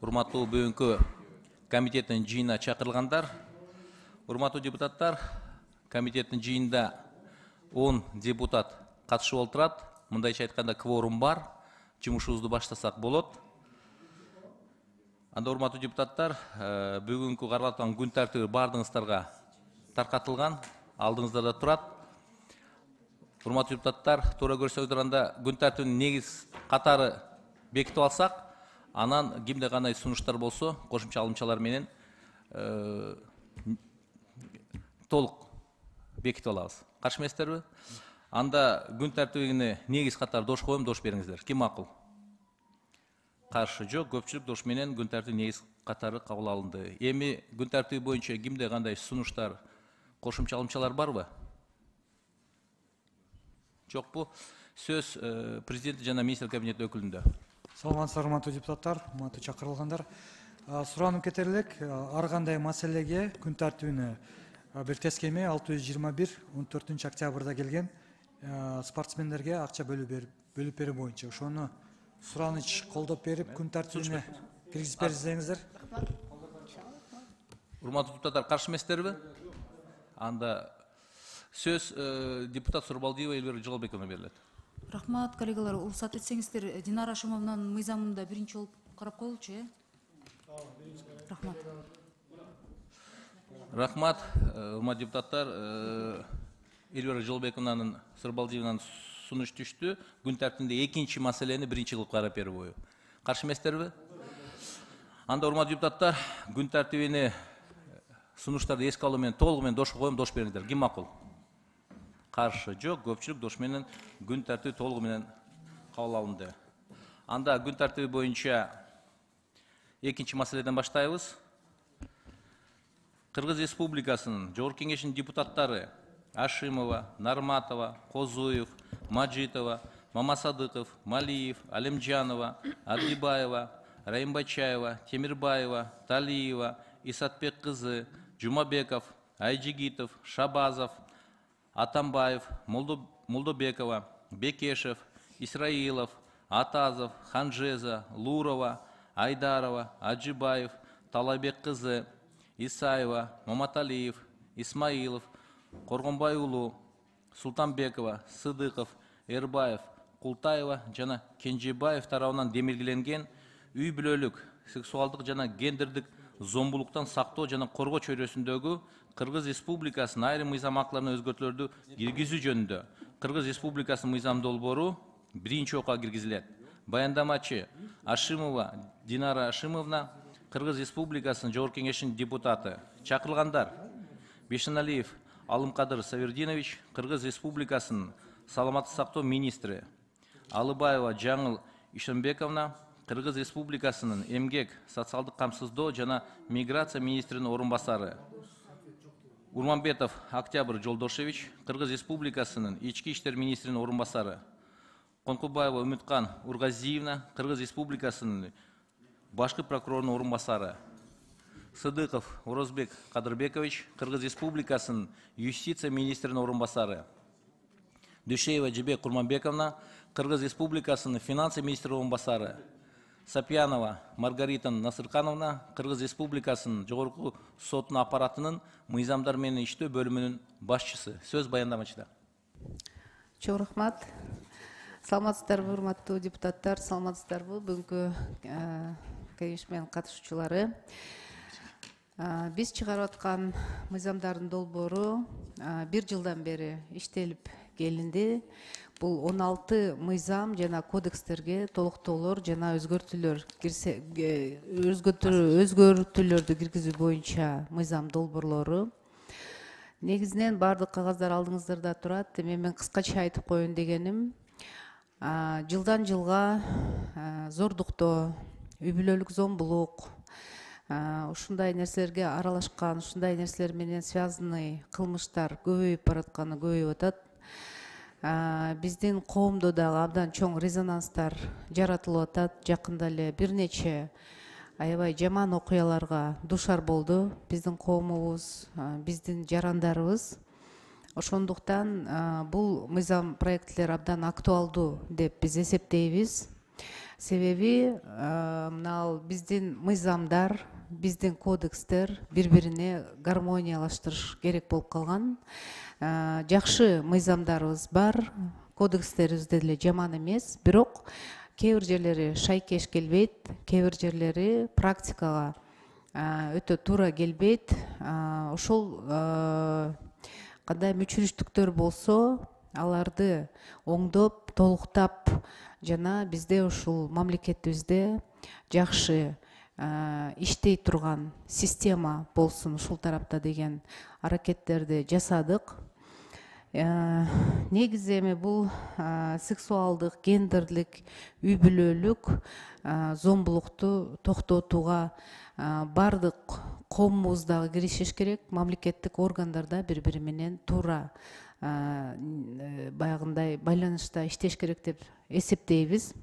урматтуу бүгүнкү комитеттин жыйынына чакырылгандар. Урматтуу депутаттар, комитеттин жыйынында 10 депутат катышып отурат. Мындайча айтканда кворум бар. Жумушубузду баштасак болот. Анда урматтуу депутаттар, бүгүнкү каралган күн тартиби бардыгыңыздарга таркатылган, алдыңыздарда турат. Урматтуу депутаттар, туура көрсөңүздөр, анда күн тартибинин негиз катары бекитип алсак, анан кимде кандай сунуштар болсо, кошумча алымчалар менен толук бекитип алабыз. Каршы эмессиздерби? Анда күн тартибине негиз катары дош коем, дош бериңиздер. Ким макул? Каршы жок, көпчүлүк дош менен күн тартиби негиз катары кабыл алынды. Эми күн тартиби боюнча кимде кандай сунуштар, кошумча алымчалар барбы? Жокпу? Сөз президент жана министр кабинети өкүлүндө. Саламатсыздар, урматтуу депутаттар, урматтуу чакырылгандар. Суранып кетер элек, ар кандай маселеге күн тартибине бир тескеме 621 14 октябрда келген спортсмендерге акча бөлүп берүү боюнча. Ошону сураныч колдоп берип, күн тартибине киргизип берсеңиздер. Урматтуу депутаттар, каршы эмессиздерби? Анда сөз депутат Сурбалдиева Эльвира Жолобековна берилет. Рахмат, коллегалар, уруксат этсеңиздер, Динара Ашимовнанын мыйзамында биринчи болуп карап коелучу, Рахмат. Рахмат, урматтуу депутаттар, Эльвира Жолобековнанын Сурбалдиевнанын сунуш түштү. Күн тартибинде экинчи маселени биринчи кылып карап берүү бою. Каршы эмессиздерби? Анда урматтуу депутаттар, күн тартибине сунуштарды эске алуу менен толугу менен дош коем, дош бериңиздер. Ким макул? Каршы жок, көпчүлүк дош менен күн тартиби толугу менен кабыл алынды. Анда күн тартиби боюнча экинчи маселеден баштайбыз. Кыргыз Республикасынын Жогорку Кеңешинин депутаттары Ашимова, Нарматова, Козуев, Маджитова, Мамасадыков, Малиев, Алимжанова, Адибаева, Раимбачаева, Темирбаева, Талиева, Исатбек кызы, Жумабеков, Айжигитов, Шабазов, Атамбаев, Молдобекова, Бекешев, Исраилов, Атазов, Ханжеза, Лурова, Айдарова, Аджибаев, Талабек кызы, Исаева, Маматалиев, Исмаилов, Коргонбай уулу, Султанбекова, Сыдыков, Эрбаев, Култаева жана Кенжебаев тарабынан демилгеленген үй бүлөлүк сексуалдык жана гендердик зомбулуктан сактоо жана коргоо чөйрөсүндөгү Кыргыз Республикасынын айрым мыйзам актыларына өзгөртүүлөрдү киргизүү жөнүндө Кыргыз Республикасынын мыйзам долбоору биринчи окууга киргизилет. Баяндамачы Ашимова Динара Ашимовна, Кыргыз Республикасынын Жогорку Кеңешинин депутаты. Чакырылгандар: Бешеналиев Алымкадыр Савердинович, Кыргыз Республикасынын саламаттык сактоо министри. Алыбаева Жаңыл Ишембековна, Кыргыз Республикасынын эмгек, социалдык камсыздоо жана миграция министринин орун басары. Урманбетов Октябрь Жолдошевич, Кыргыз Республикасынын ички иштер министринин орун басары. Конкубаева Үмүткан Ургазиевна, Кыргыз Республикасынын башкы прокурорунун орун басары. Сыдыков Орозбек Кадырбекович, Кыргыз Республикасынын юстиция министринин орун басары. Дүйшеева Жибек Курманбековна, Кыргыз Республикасынын финансы министринин орун басары. Сапьянова Маргарита Насыркановна, Кыргыз Республикасынын жогорку сотунун аппаратынын мыйзамдар менен иштөө бөлүмүнүн башчысы. Сөз баяндамачыда. Чоң рахмат. Саламатсыздарбы, урматтуу депутаттар, саламатсыздарбы, бүгүнкү кеңеш менен катышуучулары. Биз чыгарып аткан мыйзамдардын долбоору бир жылдан бери иштелип келинди. Бул 16 мыйзам жана кодекстерге толуктоолор жана өзгөртүүлөрдү киргизүү боюнча мыйзам долбоорлору. Негизинен бардык кагаздар алдыңыздарда турат. Эми мен кыскача айтып коеюн дегеним, жылдан жылга зордуктоо, үй бүлөлүк зомбулук, ушундай нерселерге аралашкан, ушундай нерселер менен связанный кылмыштар көбөйүп баратканы көбөйүп атат. Биздин коомдо дагы абдан чоң резонанстар жаратылып атат. Жакында эле бир нече аябай жаман окуяларга дуушар болду биздин коомубуз, биздин жарандарыбыз. Ошондуктан бул мыйзам проектлер абдан актуалдуу деп биз эсептейбиз. Себеби мына биздин мыйзамдар, биздин кодекстер бири-бирине гармониялаштырыш керек болуп калган. Жакшы мыйзамдарыбыз бар, кодекстерибиз деле жаман эмес, бирок кээ бир жерлери шайкеш келбейт, кээ бир жерлери практикага өтө туура келбейт. Ошол кандай мүчүрүштүктөр болсо, аларды оңдоп, толуктап жана бизде ушул мамлекетибизде жакшы иштей турган система болсун ушул тарапта деген аракеттерди жасадык. Негизи эми бул сексуалдык, гендерлик, үй бүлөлүк зомбулукту токтотууга бардык коомубуздагы киришиш керек, мамлекеттик органдарда бири-бири менен туура баягындай байланышта иштеш керек деп эсептейбиз.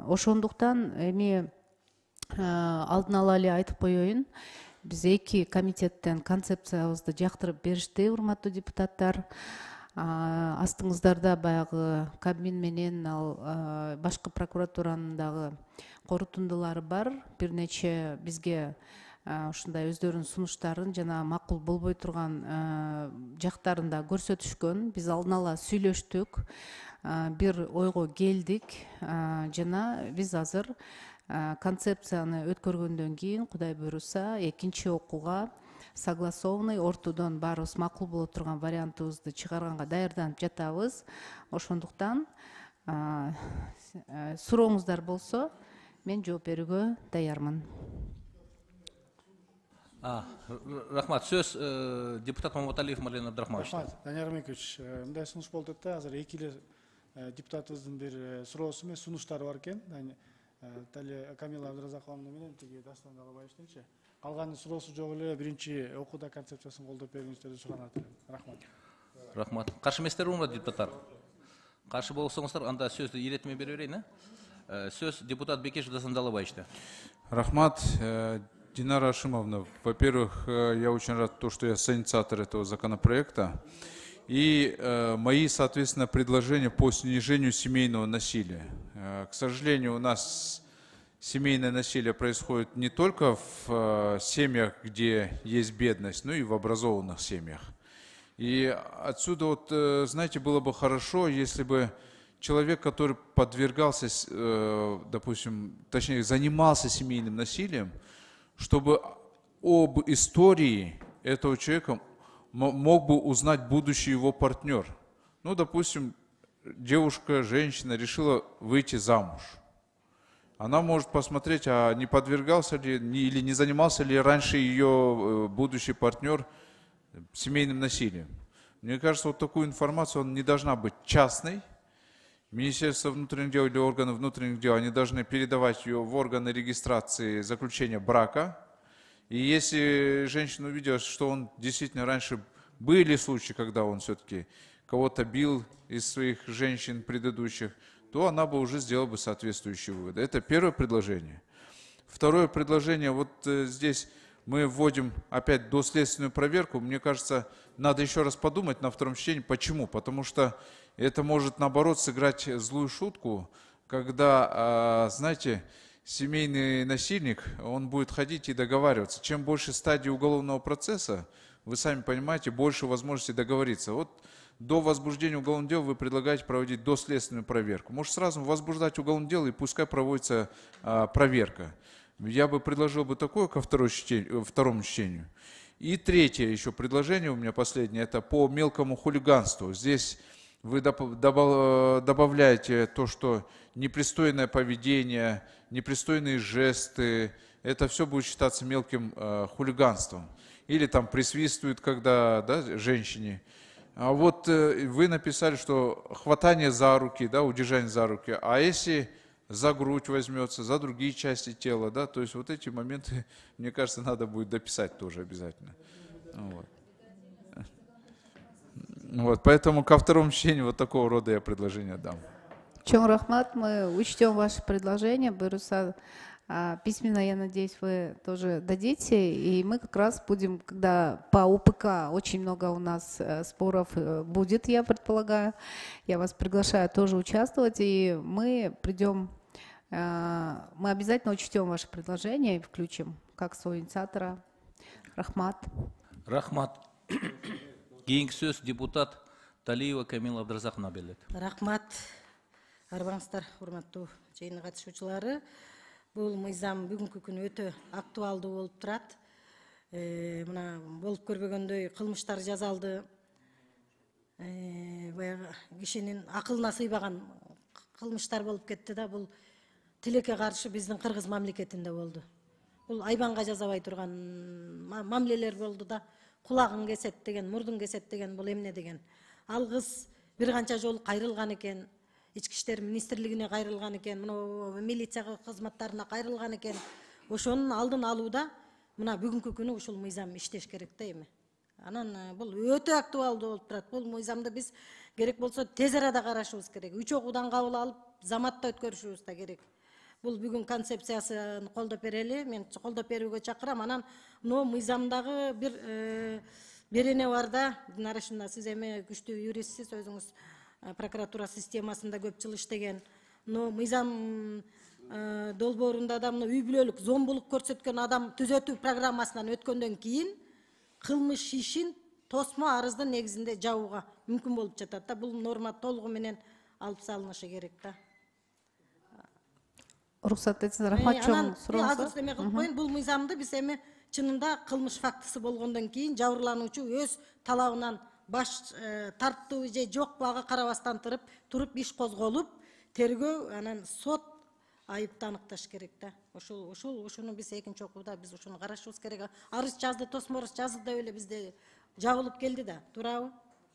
Ошондуктан эми алдын ала эле айтып коеюн, биз эки комитеттен концепциябызды жактырып беришти, урматтуу депутаттар. Астыңыздарда баягы Кабмин менен ал башкы прокуратуранын дагы корутундулары бар. Бир нече бизге ушундай өздөрүнүн сунуштарын жана макул болбой турган жактарын да көрсөтүшкөн. Биз алдын ала сүйлөштүк, бир ойго келдик жана биз азыр концепцияны өткөргөндөн кийин Кудай буйруса экинчи окууга согласованный ортодон баарыбыз макул боло турган вариантыбызды чыгарганга даярданып жатабыз. Ошондуктан сурооңуздар болсо мен жооп берүүгө даярмын. Рахмат. Сөз депутат Маматалиев Марин Абдрахманович. Рахмат, Данияр Арменович, мындай сунуш болду да, азыр эки эле депутатыбыздын бир суроосу менен сунуштары бар экен. Дали Камила Абдразаковна менен тиги Дастан Галабаевичтенчи. Калган суроосу жок эле биринчи окууда концепциясын колдоп берүүңүздөрдү суранат. Рахмат. Рахмат. Каршы эместер урматтуу депутаттар? Каршы болсоңуздар, анда сөздү иретме бере берейин. Сөз депутат Бекешев Дастан Галабаевичте. Рахмат. Динара Ашимовна, во-первых, я очень рад, что я соинициатор этого законопроекта. И мои, соответственно, предложения по снижению семейного насилия. К сожалению, у нас семейное насилие происходит не только в семьях, где есть бедность, но и в образованных семьях. И отсюда, вот, знаете, было бы хорошо, если бы человек, который подвергался, допустим, точнее, занимался семейным насилием, чтобы об истории этого человека мог бы узнать будущий его партнер. Ну, допустим, девушка, женщина решила выйти замуж. Она может посмотреть, а не подвергался ли или не занимался ли раньше ее будущий партнер семейным насилием. Мне кажется, вот такую информацию она не должна быть частной. Министерство внутренних дел или органы внутренних дел, они должны передавать ее в органы регистрации заключения брака. И если женщина увидела, что он действительно раньше были случаи, когда он все-таки кого-то бил из своих женщин предыдущих, то она бы уже сделала бы соответствующие выводы. Это первое предложение. Второе предложение, вот здесь мы вводим опять доследственную проверку. Мне кажется, надо еще раз подумать на втором чтении. Почему? Потому что это может, наоборот, сыграть злую шутку, когда, знаете, семейный насильник, он будет ходить и договариваться. Чем больше стадий уголовного процесса, вы сами понимаете, больше возможностей договориться. Вот до возбуждения уголовного дела вы предлагаете проводить доследственную проверку. Может, сразу возбуждать уголовное дело и пускай проводится проверка. Я бы предложил бы такое ко второму чтению. И третье еще предложение у меня последнее, это по мелкому хулиганству. Здесь вы добавляете то, что непристойное поведение, непристойные жесты, это все будет считаться мелким хулиганством. Или там присвистывают, когда, да, женщине. А вот вы написали, что хватание за руки, да, удержание за руки. А если за грудь возьмется, за другие части тела, да, то есть вот эти моменты, мне кажется, надо будет дописать тоже обязательно. Вот. Вот, поэтому ко второму чтению вот такого рода я предложение дам. Чоң рахмат, мы учтем ваше предложение. Буйруса Письменно, я надеюсь, вы тоже дадите. И мы как раз будем, когда по УПК очень много у нас споров будет, я предполагаю, я вас приглашаю тоже участвовать, и мы придем, мы обязательно учтем ваше предложение и включим как своего инициатора. Рахмат. Рахмат. Кейинги сөз депутат Талиева Камила Абдразаковна беріледі. Рахмат. Арбаңыздар, урматтуу жыйынга катышуучулары. Бул мыйзам бүгүнкү күнү өтө актуалдуу болуп турат. Мына болуп көрбөгөндөй кылмыштар жазалды. Баягы кишинин акылына сыйбаган кылмыштар болуп кетти да, бул тилекке каршы биздин кыргыз мамлекетинде болду. Бул айбанга жазабай турган мамилелер болду да, кулагын кесет деген, мурдун кесет деген, бул эмне деген. Ал кыз бир канча жолу кайрылган экен. Ички иштер министрлигине кайрылган экен, мына милиция кызматтарына кайрылган экен. Ошонун алдын алууда мына бүгүнкү күнү ушул мыйзам иштеш керек да эми. Анан бул өтө актуалдуу болуп турат. Бул мыйзамды биз керек болсо тез арада карашыбыз керек. 3 окуудан кабыл алып, заматта өткөрүшүбүз да керек. Бул бүгүн концепциясын колдоп берели, мен колдоп берүүгө чакырам. Анан мыйзамдагы бир берене бар да, Динара, сиз эми күчтүү юристсиз, өзүңүз прокуратура системасында көп жыл иштеген. Мыйзам долбоорунда да үй бүлөлүк зомбулук көрсөткөн адам түзөтүү программасынан өткөндөн кийин кылмыш ишин тосмо арыздын негизинде жабууга мүмкүн болуп жатат да. Бул норма толугу менен алып салынышы керек да. Уруксат этсеңиз, рахмат чоң суроосуңуз. Азыр эме кылып коеюн, бул мыйзамды биз эми чынында кылмыш фактысы болгондон кийин жабырлануучу өз талабынан баш тарттыбы же жокпу ага карабастан туруп иш козголуп, тергөө, анан сот айыпты аныкташ керек да. Ушуну биз экинчи окууда биз ушуну карашыбыз керек. Арыз жазды, тосмо арыз жазды деп эле бизде жабылып келди да, туурабы?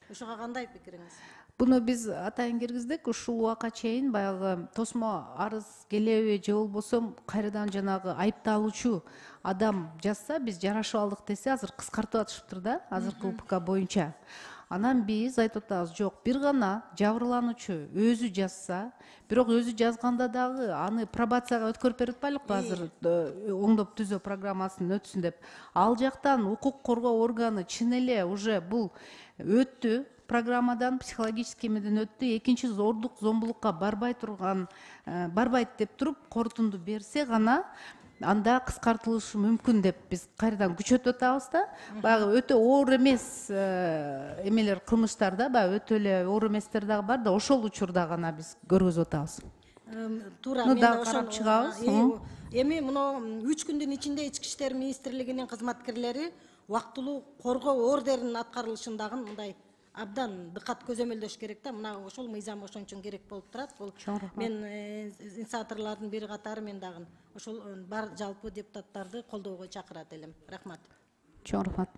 Ушуга кандай пикириңиз? Буну биз атайын киргиздик, ушул убакка чейин баягы тосмо арыз келеби же болбосо кайрадан жанагы айыпталуучу адам жазса, биз жарашып алдык десе, азыр кыскартып атышыптыр да, азыркы УПК боюнча. Анан биз айтып атабыз, жок, бир гана жабырлануучу өзү жазса, бирок өзү жазганда дагы аны пробацияга өткөрүп берип атпайлыкпы азыр оңдоп түзөө программасын өтсүн деп. Ал жактан укук коргоо органы чын эле уже бул өттү, программадан психологический эмеден өттү, экинчи зордук, зомбулукка барбайт деп туруп корутунду берсе гана анда кыскартылышы мүмкүн деп биз кайрадан күчөтүп атабыз да. Баягы өтө оор эмес эмелер, кылмыштарда баягы өтө эле оор эместер дагы бар да, ошол учурда гана биз көргөзүп атабыз. Туура, мен дагы карап чыгабыз. Эми муну 3 күндүн ичинде Ички иштер министрлигинин кызматкерлери убактылуу коргоо ордеринин аткарылышындагы мындай абдан дыкат көзөмөлдөш керек да. Мына ошол мыйзам ошон үчүн керек болуп турат. Бул мен инициаторлордун бири катары, мен дагы ошол бар жалпы депутаттарды колдоого чакырат элем. Рахмат. Чоң рахмат.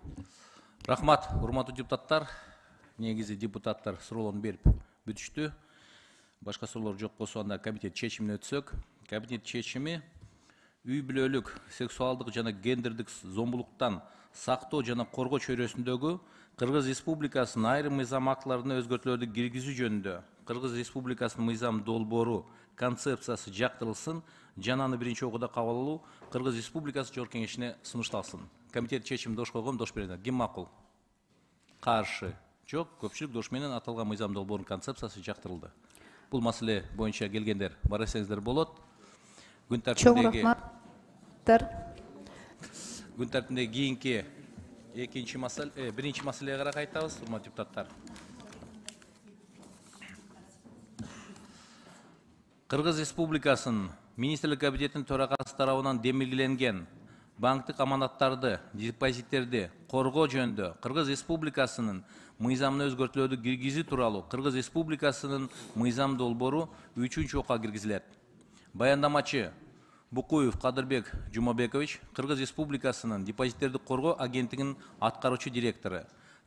Рахмат, урматтуу депутаттар. Негизи депутаттар суроолорун берип бүтүштү. Башка суроолор жок болсо анда комитет чечимине өтсөк. Комитет чечими үй бүлөлүк сексуалдык жана гендердик зомбулуктан сактоо жана коргоо чөйрөсүндөгү Кыргыз Республикасынын айрым мыйзам актыларына өзгөртүүлөрдү киргизүү жөнүндө Кыргыз Республикасынын мыйзам долбоору концепциясы жактырылсын жана аны биринчи окууда кабыл алуу Кыргыз Республикасы Жогорку Кеңешине сунушталсын. Комитет чечими дош койгон, дош берет. Ким макул? Каршы? Жок, көпчүлүк дош менен аталган мыйзам долбоорунун концепциясы жактырылды. Бул маселе боюнча келгендер бар эсеңиздер болот. Күн тартибиндеги кийинки биринчи маселеге карай кайтабыз, урматтуу депутаттар. Кыргыз Республикасынын Министрлик Кабинетинин төрагасы тарабынан демилгеленген банктык аманаттарды, депозиттерди коргоо жөнүндө Кыргыз Республикасынын мыйзамына өзгөртүүлөрдү киргизүү тууралуу Кыргыз Республикасынын мыйзам долбоору 3-чү окуга киргизилет. Баяндамачы Букуев Кадырбек Жумабекович, Кыргыз Республикасынын депозиттерди коргоо агенттигинин аткаруучу директору.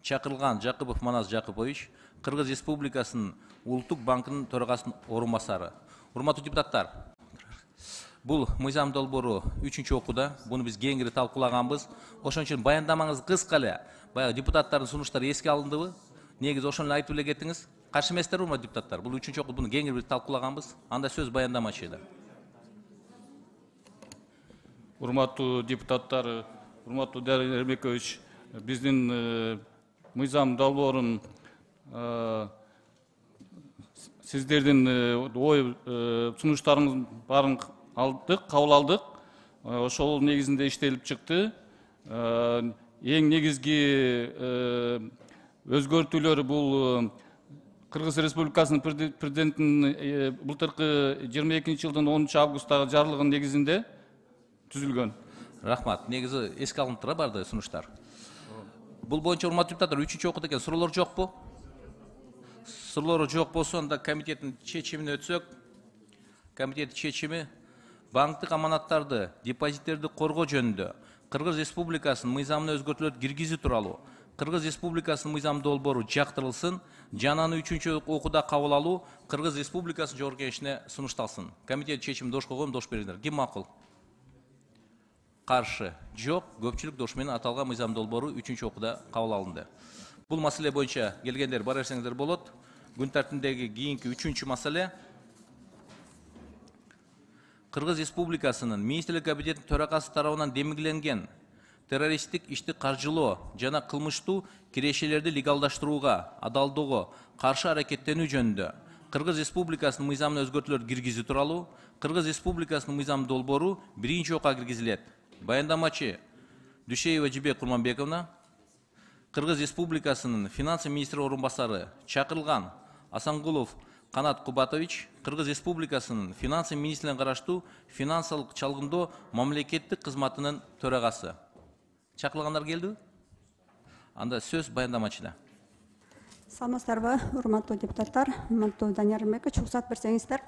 Чакырылган Жакыпов Манас Жакыпович, Кыргыз Республикасынын Улуттук банкынын төрагасынын орун басары. Урматтуу депутаттар, бул мыйзам долбоору 3-чү окууда, буну биз кеңири талкуулаганбыз. Ошон үчүн баяндамаңыз кыска эле, баягы депутаттардын сунуштары эске алындыбы? Негизи ошону айтып эле кеттиңиз. Каршы эместер, урматтуу депутаттар? Бул 3-чү окууда буну кеңири талкуулаганбыз. Анда сөз баяндамачыда. урматтуу депутаттар, урматтуу Дарига Эрмекович, биздин мыйзам долбоорун сиздердин ой сунуштарыңыздын баарын алдык, кабыл алдык. Ошол негизинде иштелип чыкты. Эң негизги өзгөртүүлөр бул Кыргыз Республикасынын президентинин былтыркы 22 жылдын 10 августтагы жарлыгынын негизинде түзүлгөн. Рахмат. Негизи эске алынып тура барды сунуштар. Бул боюнча урматтуу депутаттар 3-окуу экен суроолор жокпу? Суроолор жок болсо анда комитеттин чечимине өтсөк, комитеттин чечими банктык аманаттарды, депозиттерди коргоо жөнүндө Кыргыз Республикасынын мыйзамына өзгөртүүлөр киргизүү тууралуу Кыргыз Республикасынын мыйзам долбоору жактырылсын, жана аны 3-окууда кабыл алуу Кыргыз Республикасынын Жогорку Кеңешине сунушталсын. Комитет чечимин дош койгон, дош бериңиздер. Ким макул? Каршы жок, көпчүлүк дош менен аталган мыйзам долбоору 3-окууда кабыл алынды. Бул маселе боюнча келгендер бар берсеңиздер болот. Күн тартибиндеги кийинки 3-чү маселе Кыргыз Республикасынын Министрлик кабинетинин төрагасы тарабынан демилгеленген террористтик ишти каржылоо жана кылмыштуу кирешелерди легалдаштырууга, адалдоого каршы аракеттенүү жөнүндө Кыргыз Республикасынын мыйзамына өзгөртүүлөр киргизүү тууралуу Кыргыз Республикасынын мыйзам долбоору 1-окуга киргизилет. Баяндамачы Дүйшеева Жибек Курманбековна, Кыргыз Республикасынын финансы министри орун басары чакырылган Асангулов Канат Кубатович, Кыргыз Республикасынын финансы министрлигине караштуу финансылык чалгындоо мамлекеттик кызматынын төрагасы. Чакырылгандар келди? Анда сөз баяндамачыда. Саламатсыздарбы, урматтуу депутаттар, урматтуу Данияр Эрмекович, уруксат берсеңиздер.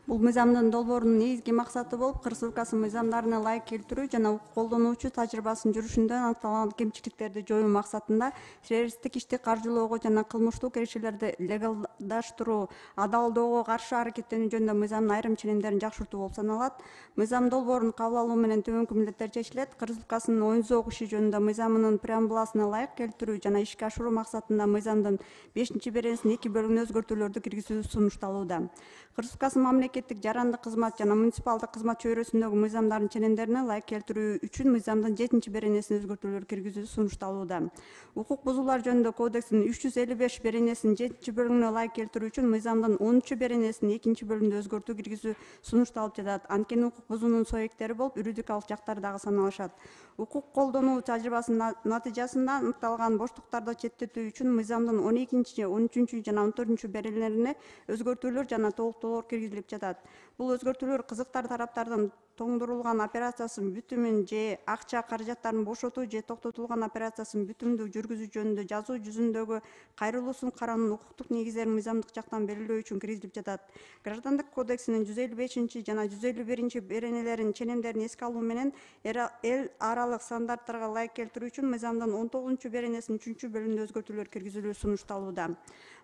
Бул мыйзамдын долбоорунун негизги максаты болуп, Кыргыз Республикасынын мыйзамдарына ылайык келтирүү жана колдонуучу тажрыйбасынын жүрүшүндө аныкталган кемчиликтерди жоюу максатында террористтик ишти каржылоого жана кылмыштуу кирешелерди легалдаштыруу, адалдоого каршы аракеттенүү жөнүндө мыйзамдын айрым ченемдерин жакшыртуу болуп саналат. Мыйзам долбоорун кабыл алуу менен төмөнкү милдеттер чечилет. Кыргыз Республикасынын оюн зоок иши жөнүндө мыйзамынын преамбуласына ылайык келтирүү жана ишке ашыруу максатында мыйзамдын 5-беренесинин 2 бөлүгүнө өзгөртүүлөрдү киргизүү сунушталууда. Кыргыз Республикасынын мамлекеттик жарандык кызмат жана муниципалдык кызмат чөйрөсүндөгү мыйзамдардын ченемдерине ылайык келтирүү үчүн мыйзамдын 7-беренесине өзгөртүүлөр киргизүү сунушталууда. Укук бузуулар жөнүндө кодекстин 355 беренесинин 7-бөлүгүнө ылайык келтирүү үчүн мыйзамдын 10-беренесинин 2-бөлүгүндө өзгөртүү киргизүү сунушталып жатат. Анткени укук бузуунун соектери болуп, юридикалык жактары дагы саналышат. Укук колдонуу тажрыйбасынын натыйжасында аныкталган боштуктарды четтетүү үчүн мыйзамдын 12, 13 жана 14 беренелерине өзгөртүүлөр жана толуктоолор киргизилип жатат. Бул өзгөртүүлөр кызыктар тараптардын тоңдурулган операциясынын бүтүмүн же акча каражаттарын бошотуу же токтотулган операциясынын бүтүмдүү жүргүзүү жөнүндө жазуу жүзүндөгү кайрылуусун кароонун укуктук негиздерин мыйзамдык жактан белгилөө үчүн киргизилип жатат. Граждандык кодексинин 155 жана 151 беренелеринин ченемдерин эске алуу менен эл аралык стандарттарга ылайык келтирүү үчүн мыйзамдын 19 беренесинин 3-бөлүгүндө өзгөртүүлөр киргизилүү сунушталууда.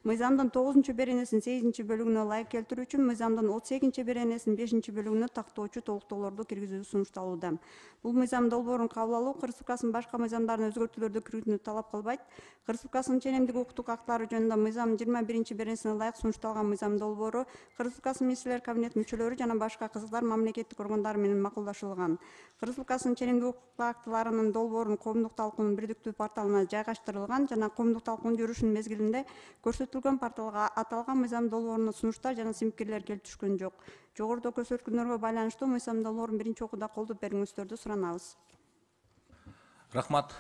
Мыйзамдын 9 беренесинин 8 бөлүгүнө ылайык келтирүү үчүн мыйзамдын 38 беренесинин 5 бөлүгүнө тактоочу толуктоолорду киргизүү сунушталууда. Бул мыйзам долбоорун кабыл алуу Кыргыз Республикасынын башка мыйзамдарына өзгөртүүлөрдү киргизүүнү талап кылбайт. Кыргыз Республикасынын ченемдик укуктук актылары жөнүндө мыйзамдын 21 беренесине ылайык сунушталган мыйзам долбоору Кыргыз Республикасынын министрлер кабинетинин мүчөлөрү жана башка кызыктар мамлекеттик органдары менен макулдашылган. Кыргыз Республикасынын ченемдик укуктук актыларынын долбоорун коомдук талкуунун бирдиктүү порталына жайгаштырылган жана коомдук талкуунун жүрүшүнүн мезгилинде көрсөтүлгөн порталга аталган мыйзам долбоорунун сунуштар жана симкирлер келип түшкөн жок. Жогоруда көрсөткөндөргө байланыштуу мыйзам долбоорун 1-окууда колдоп берүүңүздөрдү суранабыз. Рахмат.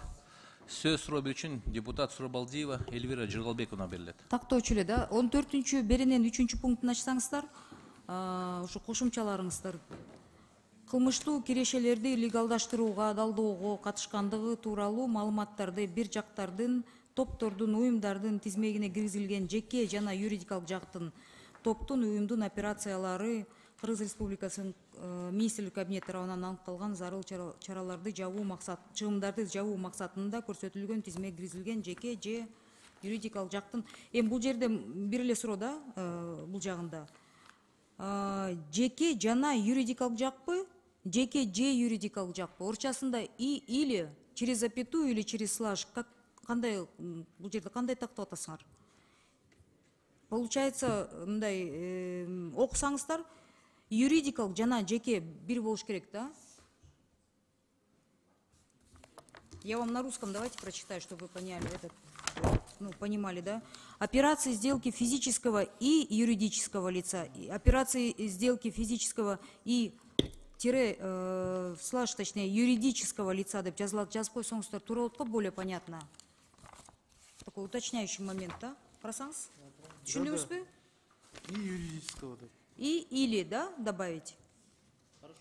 Сөз суроо үчүн депутат Сурабалдиева Эльвира Жыргалбековна берилет. Тактоочу эле да 14 берененин 3-пунктун ачсаңыздар, ушу кошумчаларыңыздар кылмыштуу кирешелерди легалдаштырууга, адалдоого катышкандыгы тууралуу маалыматтарды бир жактардын, топтордун, уюмдардын тизмегине киргизилген жеке жана юридикалык жактын, топтун, уюмдун операциялары Кыргыз Республикасынын министрлик кабинети тарабынан аныкталган зарыл чараларды жабуу чыгымдарды жабуу максатында көрсөтүлгөн тизмеге киргизилген жеке же юридикалык жактын. Бул жерде бир эле суроо да, бул жагында. Жеке жана юридикалык жакпы? Жеке же юридикалык жакпы? Орчасында и или через запятую или через слаж кандай бул жерде кандай тактап атасыңар? Получается, мындай окусаңыздар, юридикалык жана жеке бир болуш керек да. Я вам на русском давайте прочитаю, чтобы вы поняли понимали, да? Операции сделки физического и юридического лица, операции сделки физического и слэш, точнее, юридического лица деп жазып койсоңуздар туура болот го, более понятно. Такой уточняющий момент, да? Карасаңыз? Түшүндүңүзбү? И юридического, да. И или, да, добавить?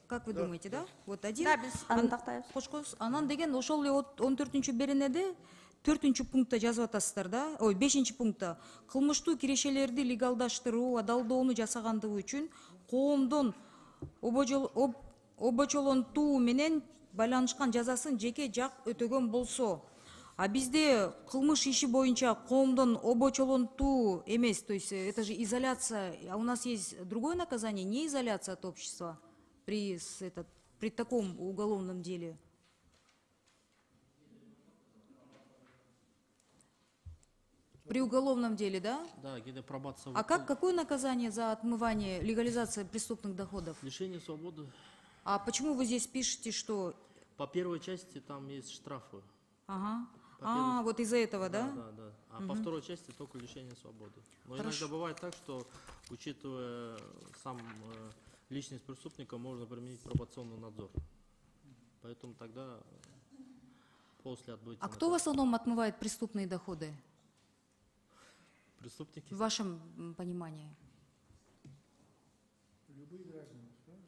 Как вы думаете, да? Вот один. Да, биз аны тактайбыз. Кошкос, анан деген ошол эле 14 беренеде 4 пунктта жазып атасыздар да. Ой, 5 пунктта. Кылмыштуу кирешелерди легалдаштыруу, адалдоону жасагандыгы үчүн коомдон обочолонтуу менен байланышкан жазасын жеке жак өтөгөн болсо, а бизде кылмыш иши боюнча коомдон обочолонтуу эмес, то есть это же изоляция, а у нас есть другое наказание, не изоляция от общества при таком уголовном деле. При уголовном деле, да? Да, где пробация. А какое наказание за отмывание, легализация преступных доходов? Лишение свободы. А почему вы здесь пишете, что... По первой части там есть штрафы. Ага. А, вот из-за этого, да? Да. А по второй части только лишение свободы. Но иногда бывает так, что, учитывая сам личность преступника, можно применить пробационный надзор. Поэтому тогда после отбытия... А кто в основном отмывает преступные доходы? Преступники? В вашем понимании? Любые граждане, правильно?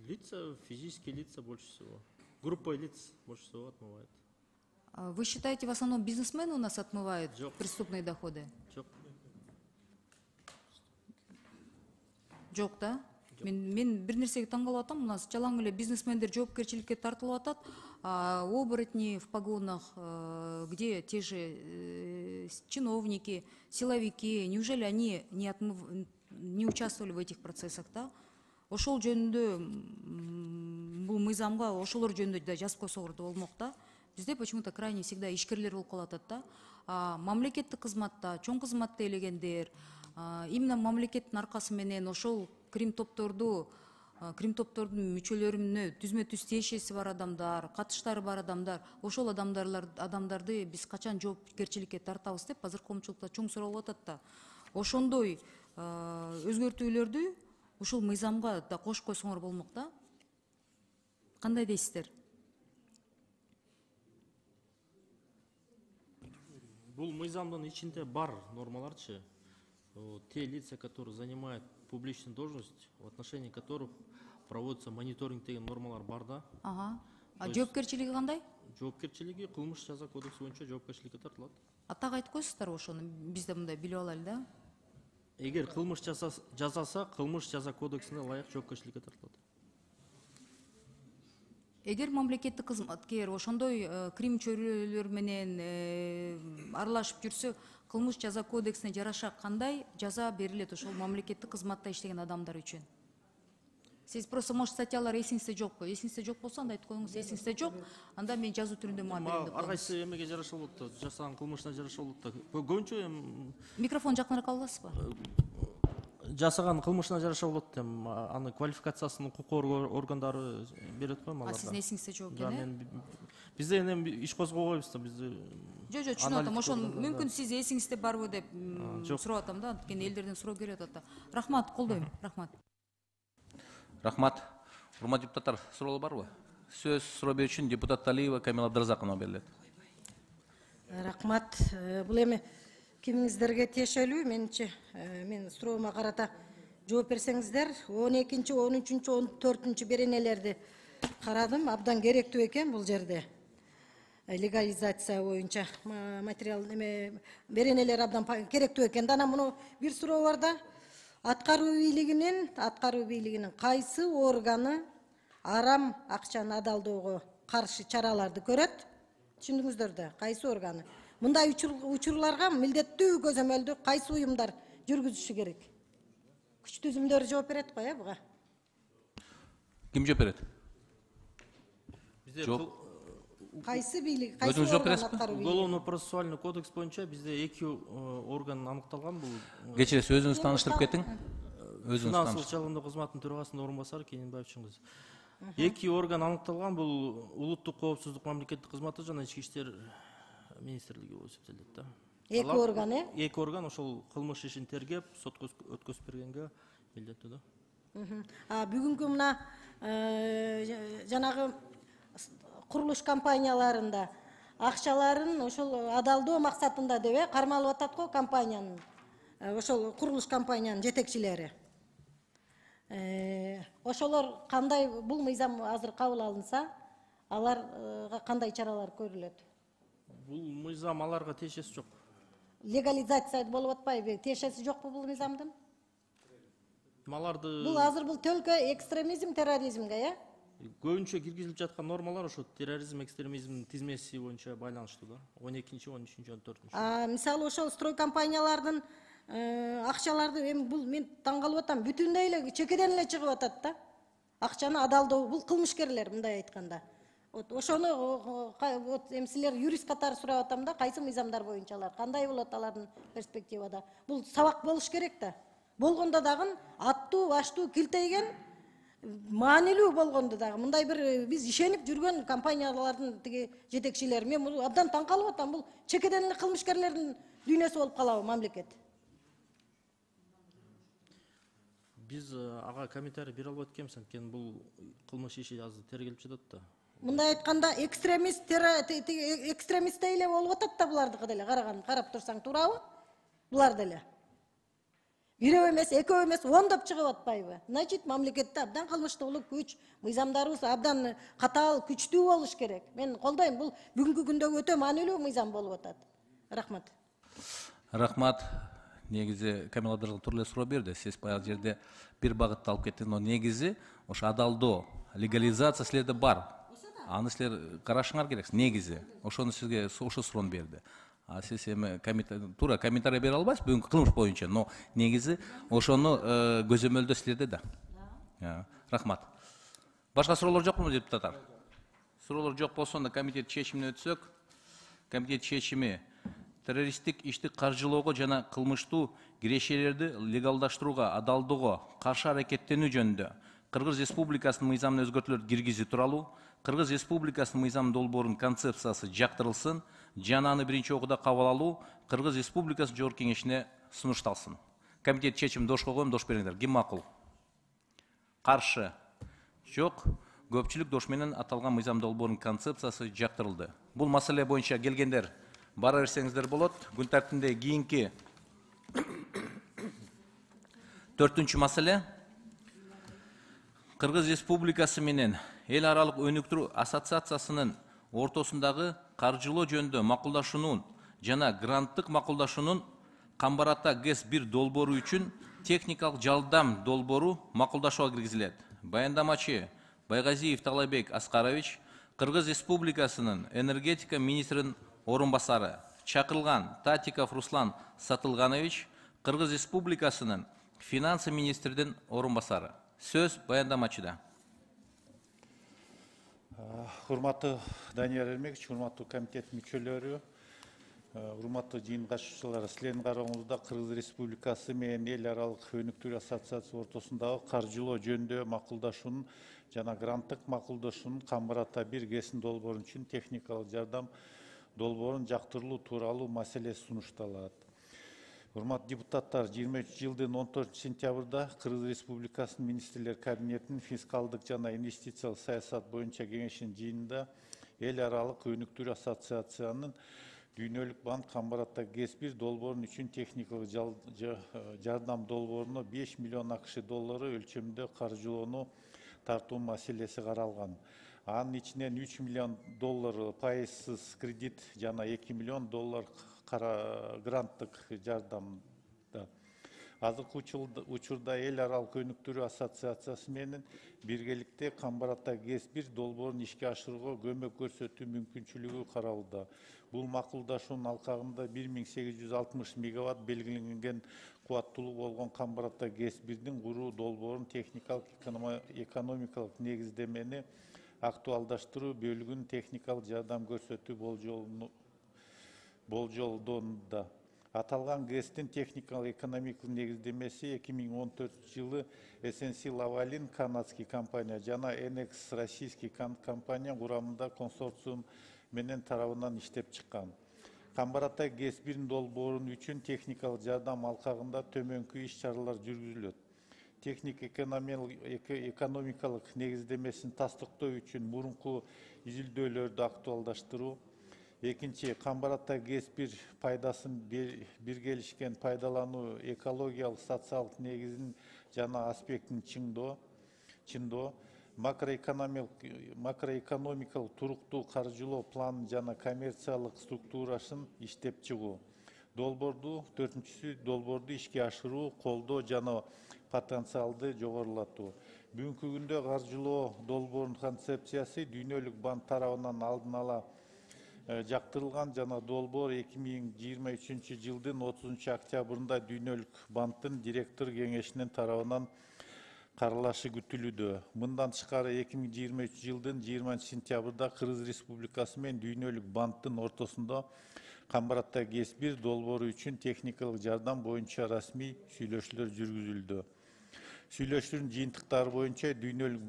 Лица, физические лица больше всего. Группа лиц больше всего отмывает. А вы считаете, в основном бизнесмены у нас отмывают преступные доходы? Жок, да? Мен бир нерсеге таң калып атам, у нас жалаң эле бизнесмендер жоопкерчиликке тартылып атат, а оборотни в погонах, где те же чиновники, силовики, неужели они не участвовали в этих процессах, да? Ошол жөнүндө бул мыйзамга ошолор жөнүндө да жазып койсоңор да болмок да. Бизде почему-то крайне всегда ишкерлер болуп калып атат да. Мамлекеттик кызматта, чоң кызматта элегендер, именно мамлекеттин аркасы менен ошол крим топтордун мүчөлөрүнө түзмө түз тиешеси бар адамдар, катыштары бар адамдар, ошол адамдарды биз качан жоопкерчиликке тартабыз деп азыр коомчулукта чоң суроо болуп атат да. Ошондой өзгөртүүлөрдү ушул мыйзамга да кошуп койсоңор болмок да. Кандай дейсиздер? Бул мыйзамдын ичинде бар нормаларчы. Те лица, которые занимают публичную должность, в отношении которых проводится мониторинг деген нормалар бар да. Ага. А жоопкерчилиги кандай? Жоопкерчилиги кылмыш жаза кодекси боюнча жоопкерчиликке тартылат. Так айтып койсуздар ошону, биз да мындай билип алайлы да. Эгер кылмыш жасаса, кылмыш жаза кодексине ылайык жоопкерчиликке тартылат. Эгер мамлекеттик кызматкер ошондой крим чөйрөлөр менен аралашып жүрсө, кылмыш жаза кодексине жараша кандай жаза берилет ошол мамлекеттик кызматта иштеген адамдар үчүн? Сиз просто может статьялар эсиңизде жокпу? Эсиңизде жок болсо андай айтып коюңуз, эсиңизде жок, анда мен жазуу түрүндө мага бериң деп Ар кайсы эмеге жараша болот да, жасаган кылмышына жараша болот да. Көбүнчө микрофон жакыныраак аласызбы? жасаган кылмышына жараша болот дем, аны квалификациясын укук органдары берет го маларга. А сиздин эсиңизде жок экен, Бизде эми иш козгобойбуз да, бизде. Жок, түшүнүп атам. Ошон мүмкүн сиз эсиңизде барбы деп сурап атам да, анткени элдерден суроо келип атат да. Рахмат, колдойм. Рахмат. Рахмат. Урматтуу депутаттар, суроолор барбы? Сөз суроо берүү үчүн депутат Алиева Камила Абдыразаковна берилет. Рахмат. Бул эми кимиңиздерге тиешелүү, менимче мен суроома карата жооп берсеңиздер. 12-чи, 13-чү, 14-чү беренелерди карадым, абдан керектүү экен бул жерде. Легализация боюнча материал беренелер абдан керектүү экен. Анан муну бир суроо бар да. Аткаруу бийлигинин кайсы органы арам акчаны адалдоого каршы чараларды көрөт? Түшүндүңүздөр да, кайсы органы? Мындай учурларга милдеттүү көзөмөлдү кайсы уюмдар жүргүзүшү керек? Күч түзүмдөр жооп берет го, буга? Ким жооп берет? Кайсы бийлик, кайсы орган аткаруу бийлиги? Уголовно-процессуальный кодекс боюнча бизде 2 орган аныкталган. Бул Кечиресиз, өзүңүз тааныштырып кетиң. Финансылык чагымдоо кызматынын төрагасынын орун басары Кененбаев Чыңгыз. Эки орган аныкталган, бул улуттук коопсуздук мамлекеттик кызматы жана ички иштер министрлиги болуп эсептелет да. Эки орган, Эки орган ошол кылмыш ишин тергеп, сотко өткөзүп бергенге милдеттүү да. Бүгүнкү мына жанагы курулуш компанияларында акчаларын ошол адалдоо максатында деп кармалып атат го компаниянын, ошол курулуш компаниянын жетекчилери. Ошолор кандай, бул мыйзам азыр кабыл алынса, аларга кандай чаралар көрүлөт? Бул мыйзам аларга тиешеси жок. Легализация болуп атпайбы? Тиешеси жокпу бул мыйзамдын? Аларды Бул азыр бул төлкө экстремизм, терроризмге, көбүнчө киргизилип жаткан нормалар ошо терроризм, экстремизм тизмеси боюнча байланыштуу да. 12-13, 14. Мисалы ошол строй компаниялардын акчаларды, эми бул мен таң калып атам, бүтүндөй эле чекеден эле чыгып атат да. Акчаны адалдоо, бул кылмышкерлер мындай айтканда. Ошону эми силер юрист катары сурап атам да, кайсы мыйзамдар боюнча алар, кандай болот алардын перспективада? Бул сабак болуш керек да. Болгондо дагы аттуу, баштуу, килтейген, маанилүү болгондо дагы мындай бир биз ишенип жүргөн компаниялардын тиги жетекчилери, мен бул абдан таң калып атам, бул чекеден эле кылмышкерлердин дүйнөсү болуп калабы мамлекет? Биз ага комментарий бере албайт экенбиз, анткени бул кылмыш иши азыр тергелип жатат да. Мындай айтканда экстремисттей эле болуп атат да булардыкы деле, карап турсаң туурабы? Булар деле. Бирөө эмес, экөө эмес, ондоп чыгып атпайбы? Значит, мамлекетте абдан кылмыштуулук күч, мыйзамдарыбыз абдан катаал, күчтүү болуш керек. Мен колдойм, бул бүгүнкү күндөгү өтө маанилүү мыйзам болуп атат. Рахмат. Рахмат. Негизи Камил Абдралов турлы суроо берди. Сиз баягы жерде бир багытты алып кеттиңиз, но негизи ошо адалдоо, легализация силерде бар. Аны силер карашыңар керек. Негизи ошону сизге ошо суроону берди. Сиз эми туура комментарий бере албайсыз бүгүнкү кылмыш боюнча, но негизи ошону көзөмөлдөө силерде да. Рахмат. Башка суроолор жокпу депутаттар? Суроолор жок болсо анда комитет чечимине өтсөк. Комитет чечими террористтик ишти каржылоого жана кылмыштуу кирешелерди легалдаштырууга, адалдоого каршы аракеттенүү жөнүндө Кыргыз Республикасынын мыйзамына өзгөртүүлөр киргизүү тууралуу Кыргыз Республикасынын мыйзам долбоорунун концепциясы жактырылсын жана аны биринчи окууда кабыл алуу Кыргыз Республикасынын Жогорку Кеңешине сунушталсын. Комитет чечимин дошко коем, дош бериңиздер. Ким макул? Каршы? Жок. Көпчүлүк дош менен аталган мыйзам долбоорунун концепциясы жактырылды. Бул маселе боюнча келгендер бара берсеңиздер болот. Күн тартибинде кийинки 4-үнчү маселе Кыргыз Республикасы менен эл аралык өнүктүрүү ассоциациясынын ортосундагы каржылоо жөнүндө макулдашуунун жана гранттык макулдашуунун Камбарата ГЭС-1 долбоору үчүн техникалык жардам долбоору макулдашууга киргизилет. Баяндамачы Байгазиев Талайбек Аскарович, Кыргыз Республикасынын энергетика министринин орун басары, чакырылган Татиков Руслан Сатылганович, Кыргыз Республикасынын финансы министринин орун басары. Сөз баяндамачыда. Урматтуу Данияр Эрмекович, урматтуу комитет мүчөлөрү, урматтуу жыйын катышуучулар, силердин карооңузда Кыргыз Республикасы менен эл аралык өнүктүрүү ассоциациясы ортосундагы каржылоо жөнүндө макулдашуунун жана гранттык макулдашуунун Камбарата 1 ГЭС долбоору үчүн техникалык жардам долбоорун жактырылуу тууралуу маселеси сунушталат. Урматтуу депутаттар, 23-жылдын 14 сентябрда Кыргыз Республикасынын министрлер кабинетинин фискалдык жана инвестициялык саясат боюнча кеңешинин жыйынында эл аралык өнүктүрүү ассоциациянын дүйнөлүк банк Камбарата ГЭС-1 долбоорун үчүн техникалык жардам долбооруна 5 миллион АКШ доллары өлчөмүндө каржылоону тартуу маселеси каралган. Анын ичинен 3 миллион доллар пайызсыз кредит жана 2 миллион доллар гранттык жардамда. Азыркы учурда эл аралык өнүктүрүү ассоциациясы менен биргеликте Камбарата ГЭС-1 долбоорун ишке ашырууга көмөк көрсөтүү мүмкүнчүлүгү каралууда. Бул макулдашуунун алкагында 1860 мегаватт белгиленген кубаттуулугу болгон Камбарата ГЭС-1-дин куруу долбоорун техникалык экономикалык негиздемени актуалдаштыруу бөлүгүнүн техникалык жардам көрсөтүү болжолдонууда. Аталган ГЭСтин техникалык экономикалык негиздемеси 2014 жылы SNC Lavalin канадский компания жана NX российский компания курамында консорциум менен тарабынан иштеп чыккан. Камбар-Атай ГЭС-1 долбоорун үчүн техникалык жардам алкагында төмөнкү иш-чаралар жүргүзүлөт. Техник экономикалык негиздемесин тастыктоо үчүн мурунку изилдөөлөрдү актуалдаштыруу. Экинчи, Камбар-Атай ГЭС-1 пайдасын биргелишкен пайдалануу экологиялык, социалдык негизин жана аспектин чындоо, макроэкономикалык туруктуу каржылоо планын жана коммерциялык структурасын иштеп чыгуу. Төртүнчүсү, долбоорду ишке ашыруу, колдоо жана потенциалды жогорулатуу. Бүгүнкү күндө каржылоо долбоорунун концепциясы дүйнөлүк банк тарабынан алдын ала жактырылган жана долбоор 2023 жылдын 30 октябрында дүйнөлүк банктын директор кеңешинин тарабынан каралашы күтүлүүдө. Мындан тышкары 2023 жылдын 20 сентябрда Кыргыз Республикасы менен дүйнөлүк банктын ортосунда Камбар-Атай ГЭС-1 долбоору үчүн техникалык жардам боюнча расмий сүйлөшүүлөр жүргүзүлдү. Сүйлөшүүлөрдүн жыйынтыктары боюнча дүйнөлүк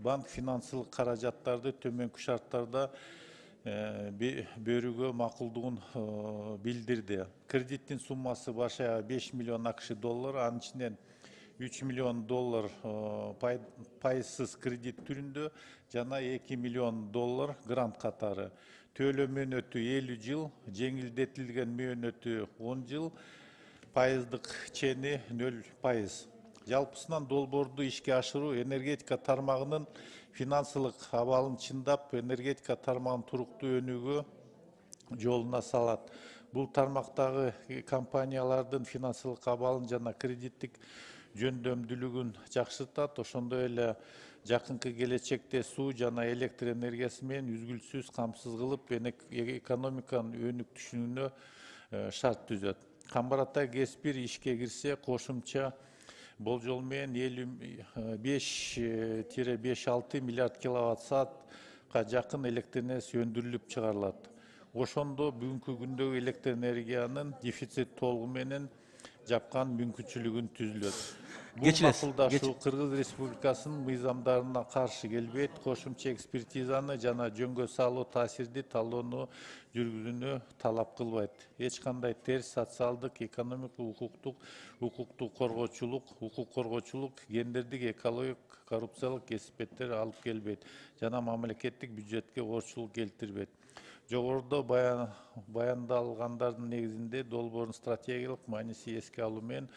банк финансылык каражаттарды төмөнкү шарттарда берүүгө макулдугун билдирди. Кредиттин суммасы башая 5 миллион АКШ доллар, анын ичинен 3 миллион доллар пайызсыз кредит түрүндө жана 2 миллион доллар грант катары. Төлөө мөөнөтү 50 жыл, жеңилдетилген мөөнөтү 10 жыл, пайыздык чени 0%. Жалпысынан долбоорду ишке ашыруу энергетика тармагынын финансылык абалын чындап, энергетика тармагын туруктуу өнүгүү жолуна салат. Бул тармактагы компаниялардын финансылык абалын жана кредиттик жөндөмдүүлүгүн жакшыртат, ошондой эле жакынкы келечекте суу жана электр энергиясы менен үзгүлсүз камсыз кылып, экономиканын өнүктүшүнө шарт түзөт. Камбар-Атай ГЭС-1 ишке кирсе, кошумча болжол менен 5-5,6 миллиард киловатт саатка жакын электр энергиясы өндүрүлүп чыгарылат. Ошондо бүгүнкү күндөгү электр энергиянын дефицит толугу менен жапкан мүмкүнчүлүгүн түзүлөт. Бул макулдашуу Кыргыз Республикасынын мыйзамдарына каршы келбейт, кошумча экспертизаны жана жөнгө салуу таасирди талдоону жүргүзүүнү талап кылбайт. Эч кандай терс социалдык, экономикалык, укуктук коргоочулук, гендердик, экологиялык, коррупциялык кесипеттер алып келбейт жана мамлекеттик бюджетке оорчулук келтирбейт. Жогоруда баяндалгандардын негизинде долбоордун стратегиялык мааниси эске алуу менен,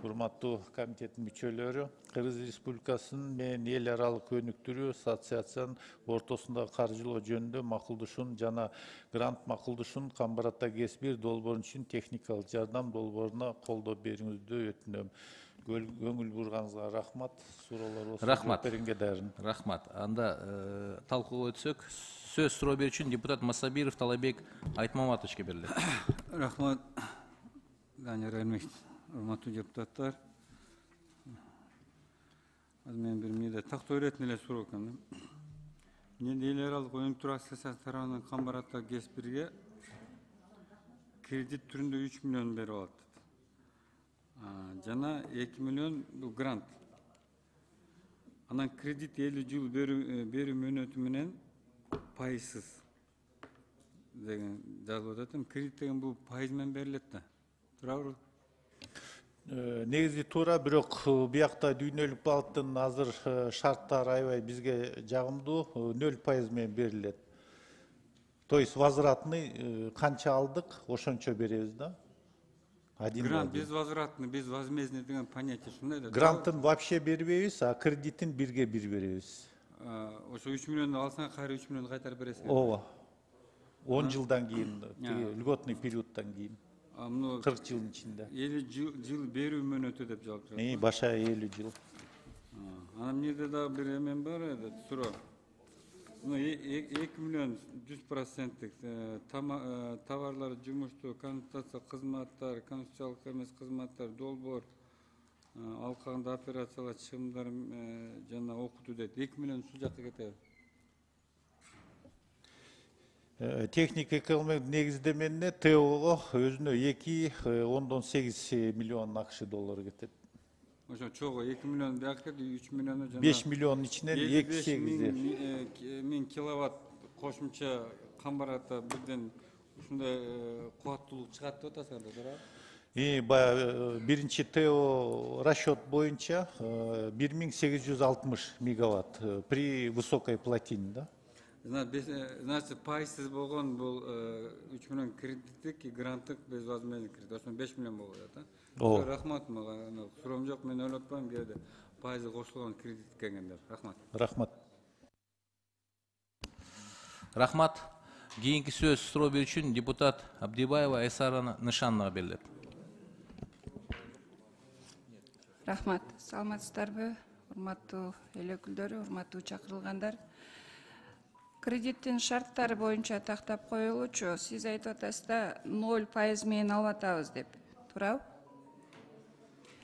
урматтуу комитеттин мүчөлөрү, Кыргыз Республикасынын менен эл аралык өнүктүрүү ассоциациянын ортосундагы каржылоо жөнүндө макулдашуун жана грант макулдашуун Камбар-Атай ГЭС-1 долбоору үчүн техникалык жардам долбооруна колдоо берүүңүздү өтүнөм. Көңүл бурганыңызга рахмат. Суроолор болсо жооп берүүгө даярмын. Рахмат. Анда талкууга өтсөк, сөз суроо берүү үчүн депутат Масабиров Талайбек Айтмаматовичке берилет. Рахмат, Данияр Эрмекович, урматтуу депутаттар. Мен бир мээде тактоо иретинен эле суроо экен. Эл аралык өнүктүрүү ассоциациясы тарабынан Камбар-Атай ГЭС-1ге кредит түрүндө 3 миллион берип алат. Жана 2 миллион бул грант. Анан кредит 50 жыл берүү мөөнөтү менен пайызсыз деген жазылып атат. Кредит деген бул пайыз менен берилет да. Туурабы? Негизи туура, бирок биякта дүйнөлүк банктын азыр шарттары аябай бизге жагымдуу, 0% менен берилет. То есть возвратный канча алдык, ошончо беребиз да. Грант без возвратный, без возмездный деген понятие шундай да. Гранттын вообще бербейбиз, а кредитин бирге бир беребиз. Ошо 3 миллионду алсаң, кайра 3 миллионду кайтарып бересиң. Ооба. 10 жылдан кийин, льготный периодтан кийин. 40 жылдын ичинде. 50 жыл берүү мөөнөтү деп жазып жатат. Башая 50 жыл. Анан эмнеде да бир эмен бар эди, суроо. 2 миллион 100%-тик товарлар, жумуштуу, консультация кызматтар, конституциялык эмес кызматтар, долбоор алкагында операциялар, чыгымдар жана окутуу дейт. 2 миллион ушул жакка кетеби? Teknik ekonomik негіздеменіне ТО-ға өзіне 2,8 миллион ақш доллары кетеді. Ошо чогуу 2 миллион бияк кетти, 3 миллиону жана 5 миллион ичинен 2,8 миң киловатт кошумча камбарата бирден ушундай кубаттуулук чыгат деп атасыздар да, туура? Баягы биринчи ТО расчет боюнча 1860 мегаватт при высокой плотине, да? Значит, пайсыз болгон бул 3 миллион кредиттик, гранттык безвозмездный кредит. Ошон 5 миллион болуп атат, да? Рахмат, мага суроом жок, мен ойлоп атпайм кээде пайызы кошулган кредит келгендер. Рахмат. Рахмат. Рахмат. Кийинки сөз суроо берүү үчүн депутат Абдибаева Айсара Нышановага берилет. Рахмат. Саламатсыздарбы, урматтуу эл өкүлдөрү, урматтуу чакырылгандар. Кредиттин шарттары боюнча тактап коюлуучу, сиз айтып атасыздар 0% менен алып атабыз деп, туурабы?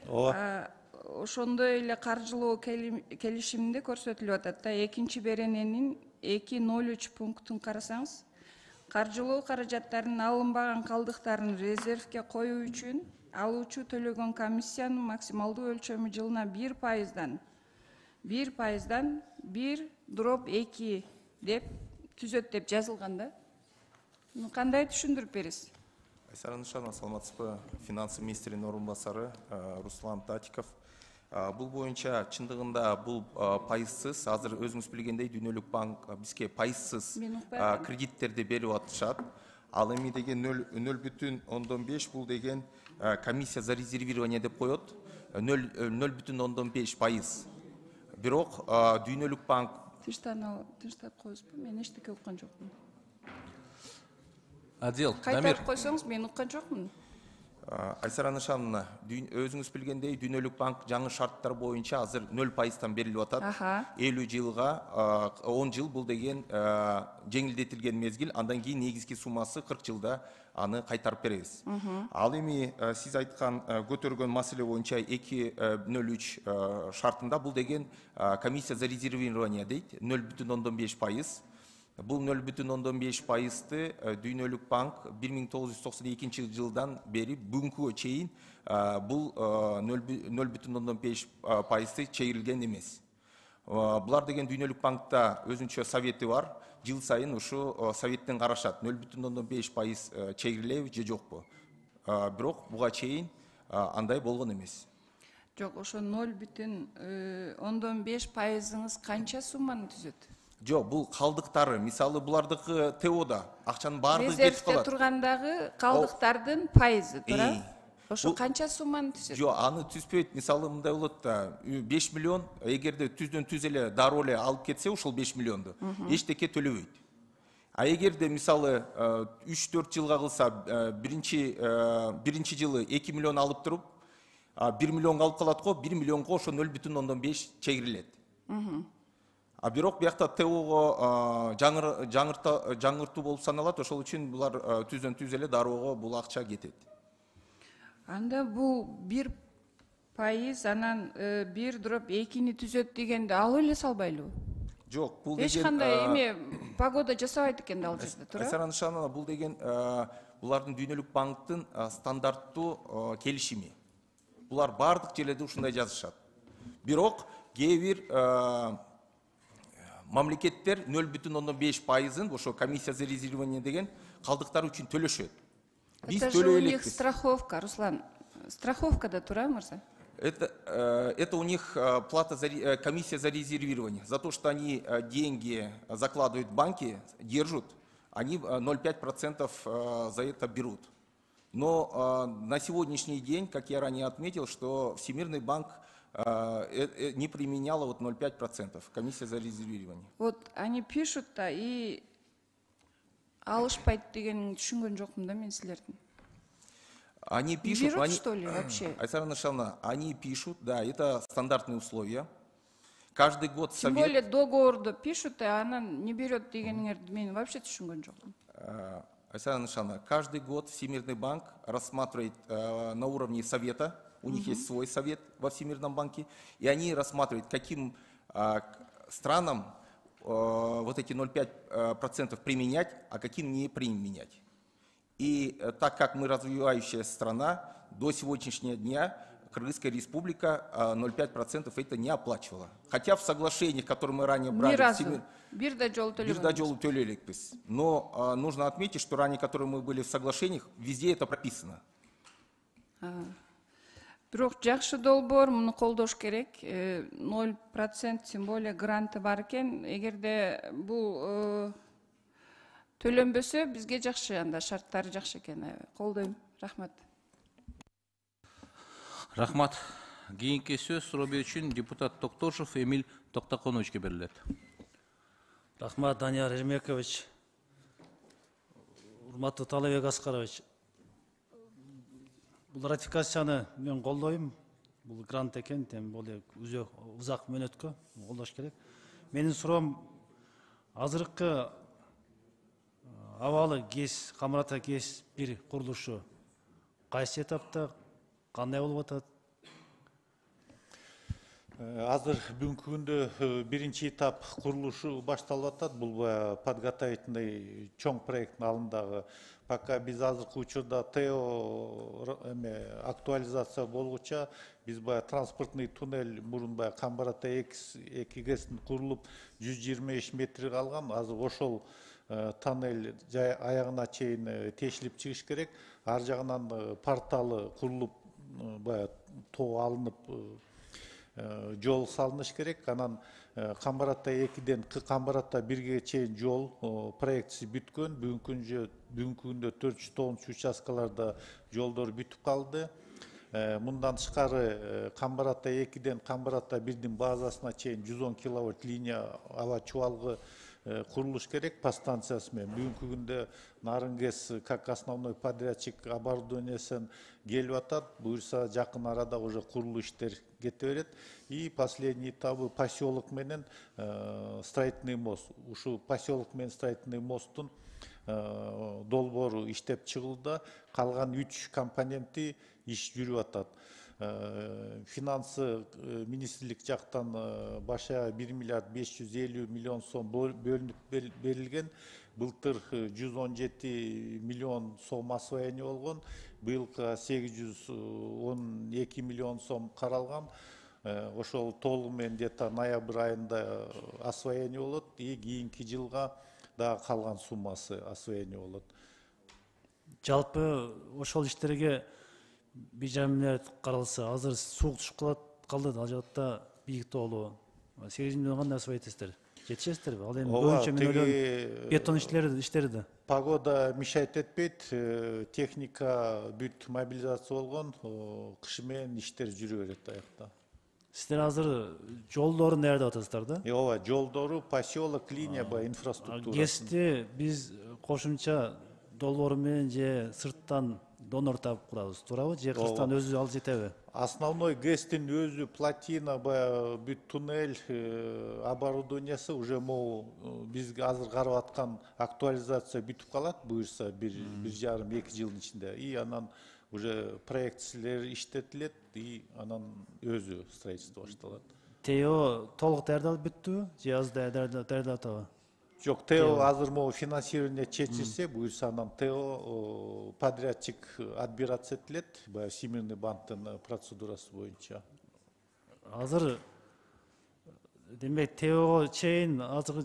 Ооба. Ошондой эле каржылоо келишимде көрсөтүлүп атат да, экинчи берененин 2,03 пунктун карасаңыз, каржылоо каражаттарынын алынбаган калдыктарын резервке коюу үчүн алуучу төлөгөн комиссиянын максималдуу өлчөмү жылына 1%дан 1,2 деп түзөт деп жазылган да. Кандай түшүндүрүп бересиз? Айсара Нышанова, саламатсызбы? Финансы министринин орун басары Руслан Татиков. Бул боюнча чындыгында бул пайызсыз, азыр өзүңүз билгендей Дүйнөлүк банк бизге пайызсыз кредиттерди берип атышат. Ал эми деген 0,5 бул деген комиссия за резервирование деп коет, 0,5 пайыз. Бирок Дүйнөлүк банк Тынчтап коесузбу? Мен эчтеке уккан жокмун. Адил, кайтарып койсоңуз, мен уккан жокмун. Айсара Нышановна, өзүңүз билгендей Дүйнөлүк банк жаңы шарттар боюнча азыр 0%тан берилип атат. 50 жылга 10 жыл бул деген жеңилдетилген мезгил, андан кийин негизги суммасы 40 жылда аны кайтарып беребиз. Ал эми сиз айткан көтөргөн маселе боюнча 2,03 шартында бул деген комиссия за резервирование дейт, 0,5%. Бул 0,5%ты Дүйнөлүк банк 1992 жылдан бери бүгүнкүгө чейин бул 0,5%ты чегирилген эмес. Булар деген Дүйнөлүк банкта өзүнчө совети бар. Жыл сайын ушу советтен карашат, 0,5% чегирилеби же жокпу. Бирок буга чейин андай болгон эмес. Жок, ошо 0,5%ыңыз канча сумманы түзөт? Жок, бул калдыктары, мисалы булардыкы ТОда акчанын баардыгы кетип калат. Резервте тургандагы калдыктардын пайызы, туура? Ошо канча сумманы түзөт? Жок, аны түзбөйт. Мисалы мындай болот да, 5 миллион, эгерде түздөн түз эле дароо эле алып кетсе, ушул 5 миллионду эчтеке төлөбөйт. А эгерде мисалы 3-4 жылга кылса, биринчи жылы 2 миллион алып туруп, 1 миллионго алып калат го, 1 миллионго ошо 0,5 чегирилет. А бирок биякта ТОго жаңыртуу болуп саналат, ошол үчүн булар түздөн түз эле дароого бул акча кетет. Анда бул 1%, анан 1,2-ни түзөт дегенде ал эле салбайлыбы? Жок, бул деген эч кандай эме погода жасабайт экен да ал жерде, туура? Айсара Нышанова, бул деген булардын Дүйнөлүк банктын стандарттуу келишими. Булар бардык жерлерде ушундай жазышат. Бирок кээ бир мамлекеттер 0,5%-ын ошо комиссия за резервирование деген калдыктар үчүн төлөшөт. Это же у них страховка, Руслан. Страховка да, тура, мырза? Это у них плата за комиссия за резервирование. За то, что они деньги закладывают в банки, держат, они 0,5% за это берут. Но на сегодняшний день, как я ранее отметил, что Всемирный банк не применяла вот 0,5%, комиссия за резервирование. Вот они пишут-то и алышпайт дегенин түшүнгөн жокмун да мен силердин. Они пишут, берут, что ли, вообще? Айсара Нышановна, они пишут, да, это стандартные условия. Каждый год Тем совет... более договорду пишут, а она не берет дегениңерди мен вообще түшүнгөн жокмун. Айсара Нышановна, каждый год Всемирный банк рассматривает на уровне совета, у них есть свой совет во Всемирном банке, и они рассматривают, каким странам вот эти 0,5% применять, а каким не применять. И так как мы развивающая страна, до сегодняшнего дня Кыргызская республика 0,5% это не оплачивала. Хотя в соглашениях, которые мы ранее брали... Ни разу. Бир да жол төлөйбүз. Но нужно отметить, что ранее, которые мы были в соглашениях, везде это прописано. Бирок жакшы долбоор, муну колдош керек. 0% тем более гранты бар экен. Эгерде бул төлөнбөсө бизге жакшы, анда шарттары жакшы экен. Колдойм. Рахмат. Рахмат. Кийинки сөз суроо берүүчүн депутат Токтошев Эмиль Токтоконовичке берилет. Рахмат, Данияр Эрмекович. Урматтуу Талабек Аскарович. Бул ратификацияны мен колдойм. Бул грант экен, тем более узак мөөнөткө колдош керек. Менин суроом азыркы абалы ГЭС, Камарата ГЭС 1 курулушу кайсы этапта, кандай болуп атат? Азыр бүгүнкү күндө биринчи этап курулушу башталып атат. Бул подготовительный чоң проекттин алдындагы. Пока биз азыркы учурда ТЭО актуализация болгуча, биз транспортный туннель мурун Камбарата 2 ГЭСтин курулуп 125 метр калган. Азыр ошол тоннель аягына чейин тешилип чыгыш керек. Ар жагынан порталы курулуп, тоо алынып, жол салыныш керек. Анан Камбарата 2ден Камбарата 1ге чейин жол проектisi бүткөн. Бүгүнкү күндө 409 участкаларда жолдор бүтүп калды. Мындан тышкары Камбарата 2ден Камбарата 1дин базасына чейин 110 киловольт линия аба чубалгы курулуш керек по станциясы менен. Бүгүнкү күндө Нарын ГЭС как основной подрядчик оборудованиясын келип атат. Буюрса жакын арада уже курулуу иштер кете берет. И последний этабы поселок менен строительный мост. Ушу поселок менен строительный мосттун долбоору иштеп чыгылды. Калган 3 компоненти иш жүрүп атат. Финансы министрлик жактан баша 1 миллиард 550 миллион сом бөлүнүп берилген. Былтыр 117 миллион сом освоение болгон. Быйылкы 812 миллион сом каралган. Ошол толугу менен где-то ноябрь айында освоение болот. И кийинки жылга да калган суммасы освоение болот. Жалпы ошол иштерге 1,5 миллиард каралса, азыр суук түшүп калды. Ал жакта бийик тоолуу 8 миллион кандай освойтесиздер? Жетишесиздерби? Ал эми боюнча мен ойлойм бетон иштери да. Погода мешать этпейт, техника бүт мобилизация болгон, кышы менен иштер жүрө берет аякта. Сиздер азыр жолдорун даярдап атасыздар да? Ооба, жолдору, поселок, линия инфраструктура. ГЭСти биз кошумча долбоор менен же сырттан донор таап курабыз, туурабы? Же кыргызстан өзү ал жетеби? Основной ГЭСтин өзү плотина, бүт туннель оборудованиясы уже бизге азыр карап аткан актуализация бүтүп калат, буюрса 1,5-2 жылдын ичинде. И анан уже проектсилер иштетилет, и анан өзү строительство башталат. ТЭО толук даярдалып бүттүбү? Же аз даярдап атабы? Жок, ТЭО азыр финансирование чечилсе, буюрса анан ТЭО подрядчик отбираться этилет, Всемирный банктын процедурасы боюнча. Азыр демек ТЭОго чейин азыр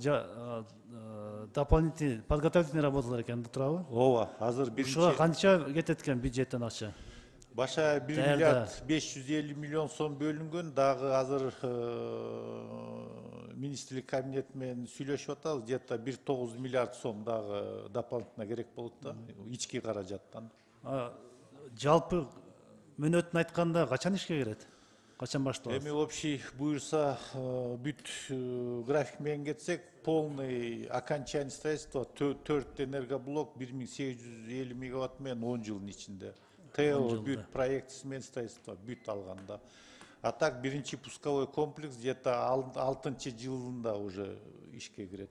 дополнительный подготовительный работалар экен, туурабы? Ооба, азыр биринчи. Ушуга канча кетет экен бюджеттен акча? Баша 1 миллиард 550 миллион сом бөлүнгөн, дагы азыр министрлик кабинети менен сүйлөшүп атабыз, где-то 1,9 миллиард сом дагы дополнительно керек болот да, ички каражаттан. Жалпы мөөнөтүн айтканда качан ишке кирет? Качан башталат? Эми общий буюрса бүт график менен кетсек, полный окончание строительства 4 энергоблок 1850 мегаватт менен 10 жылдын ичинде. ТЭО бүт проектisi менен строительство бүт алганда. А так биринчи пусковой комплекс где-то 6 жылында уже ишке кирет.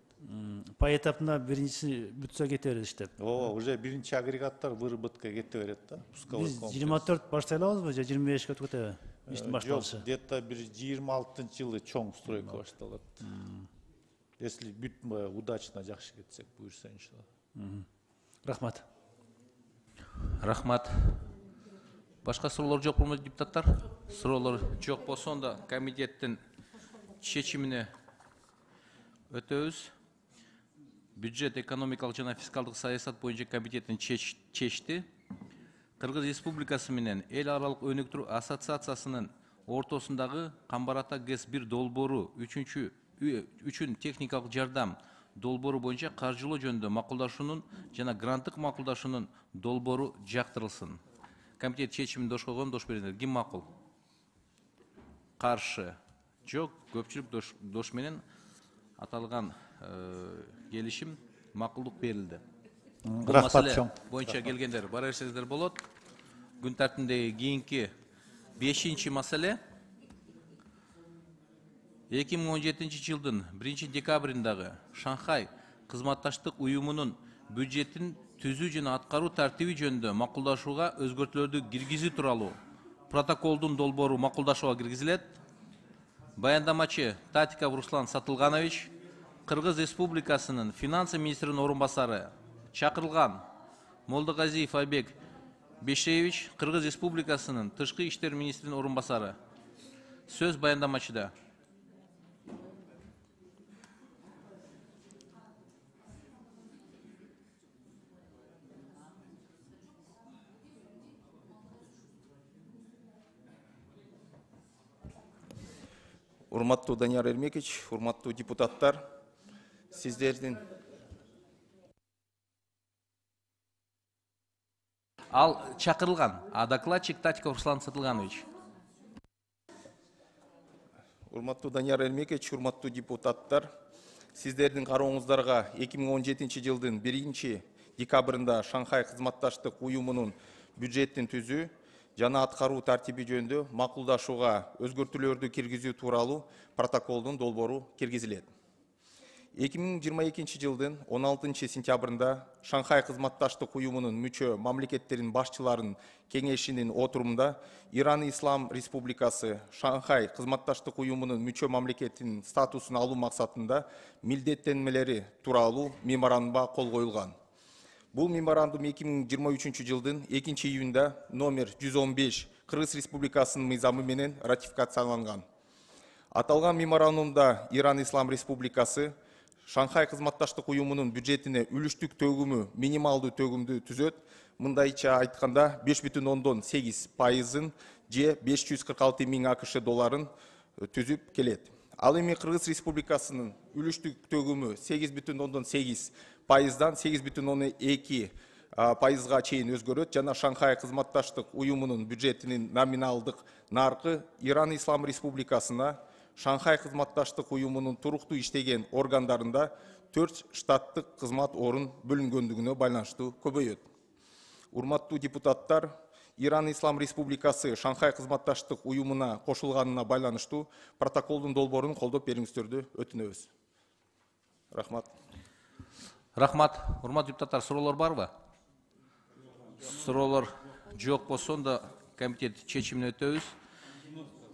Поэтапно биринчиси бүтсө кете берет иштеп. Ооба, уже биринчи агрегаттар выработка кете берет да, пусковой комплекс. 24 баштай алабызбы же 25 өтүп кетеби? Иштин Жок, башталышы. где-то 26 жылы чоң стройка башталат. если бүт удачно жакшы кетсек буюрса иншалла. Рахмат. Рахмат. Башка суроолор жок болбойбу депутаттар? Суроолор жок болсо онда комитеттин чечимине өтөбүз. Бюджет, экономикалык жана фискалдык саясат боюнча комитеттин чечти. Кыргыз Республикасы менен эл аралык өнүктүрүү ассоциациясынын ортосундагы Камбар-Ата ГЭС-1 долбоору үчүн техникалык жардам долбоору боюнча каржылоо жөнүндө макулдашуунун жана гранттык макулдашуунун долбоору жактырылсын. Комитет чечимин дош койгон, дош бериңиздер. Ким макул? Каршы? Жок, көпчүлүк дош менен аталган келишим макулдук берилди. Бул маселе боюнча келгендер бара берсеңиздер болот. Күн тартибиндеги кийинки 5-чи маселе 2017 жылдын 1-декабрындагы Шанхай кызматташтык уюмунун бюджетин түзүү жана аткаруу тартиби жөнүндө макулдашууга өзгөртүүлөрдү киргизүү тууралуу протоколдун долбоору макулдашууга киргизилет. Баяндамачы Татиков Руслан Сатылганович, Кыргыз Республикасынын финансы министринин орун басары чакырылган Молдогазиев Айбек Бешеевич, Кыргыз Республикасынын тышкы иштер министринин орун басары. Сөз баяндамачыда. Урматтуу Данияр Эрмекович, урматтуу депутаттар, сиздердин Ал чакырылган, а докладчик Татиков Руслан Сатылганович. Урматтуу Данияр Эрмекович, урматтуу депутаттар, сиздердин карооңуздарга 2017 жылдын 1-декабрында Шанхай кызматташтык уюмунун бюджеттин түзүү жана аткаруу тартиби жөнүндө макулдашууга өзгөртүүлөрдү киргизүү тууралуу протоколдун долбоору киргизилет. 2022 жылдын 16 сентябрында Шанхай кызматташтык уюмунун мүчө мамлекеттеринин башчыларынын кеңешинин отурумунда Иран Ислам Республикасы Шанхай кызматташтык уюмунун мүчө мамлекетинин статусун алуу максатында милдеттенмелери тууралуу меморандумга кол коюлган. Бул меморандум 2023 жылдын 2-июнда номер 115 Кыргыз Республикасынын мыйзамы менен ратификацияланган. Аталган меморандумда Иран Ислам Республикасы Шанхай кызматташтык уюмунун бюджетине үлүштүк төгүмү минималдуу төгүмдү түзөт. Мындайча айтканда 5,8% же 546 миң АКШ долларын түзүп келет. Ал эми Кыргыз Республикасынын үлүштүк төгүмү 8,8%дан 8,2%га чейин өзгөрөт жана Шанхай кызматташтык уюмунун бюджетинин номиналдык наркы Иран Ислам Республикасына Шанхай кызматташтык уюмунун туруктуу иштеген органдарында 4 штаттык кызмат орун бөлүнгөндүгүнө байланыштуу көбөйөт. Урматтуу депутаттар, Иран Ислам Республикасы Шанхай кызматташтык уюмуна кошулганына байланыштуу протоколдун долбоорун колдоп бериңиздерди өтүнөбүз. Рахмат. Рахмат. Урматтуу депутаттар, суроолор барбы? Суроолор жок болсо онда комитет чечимине өтөбүз.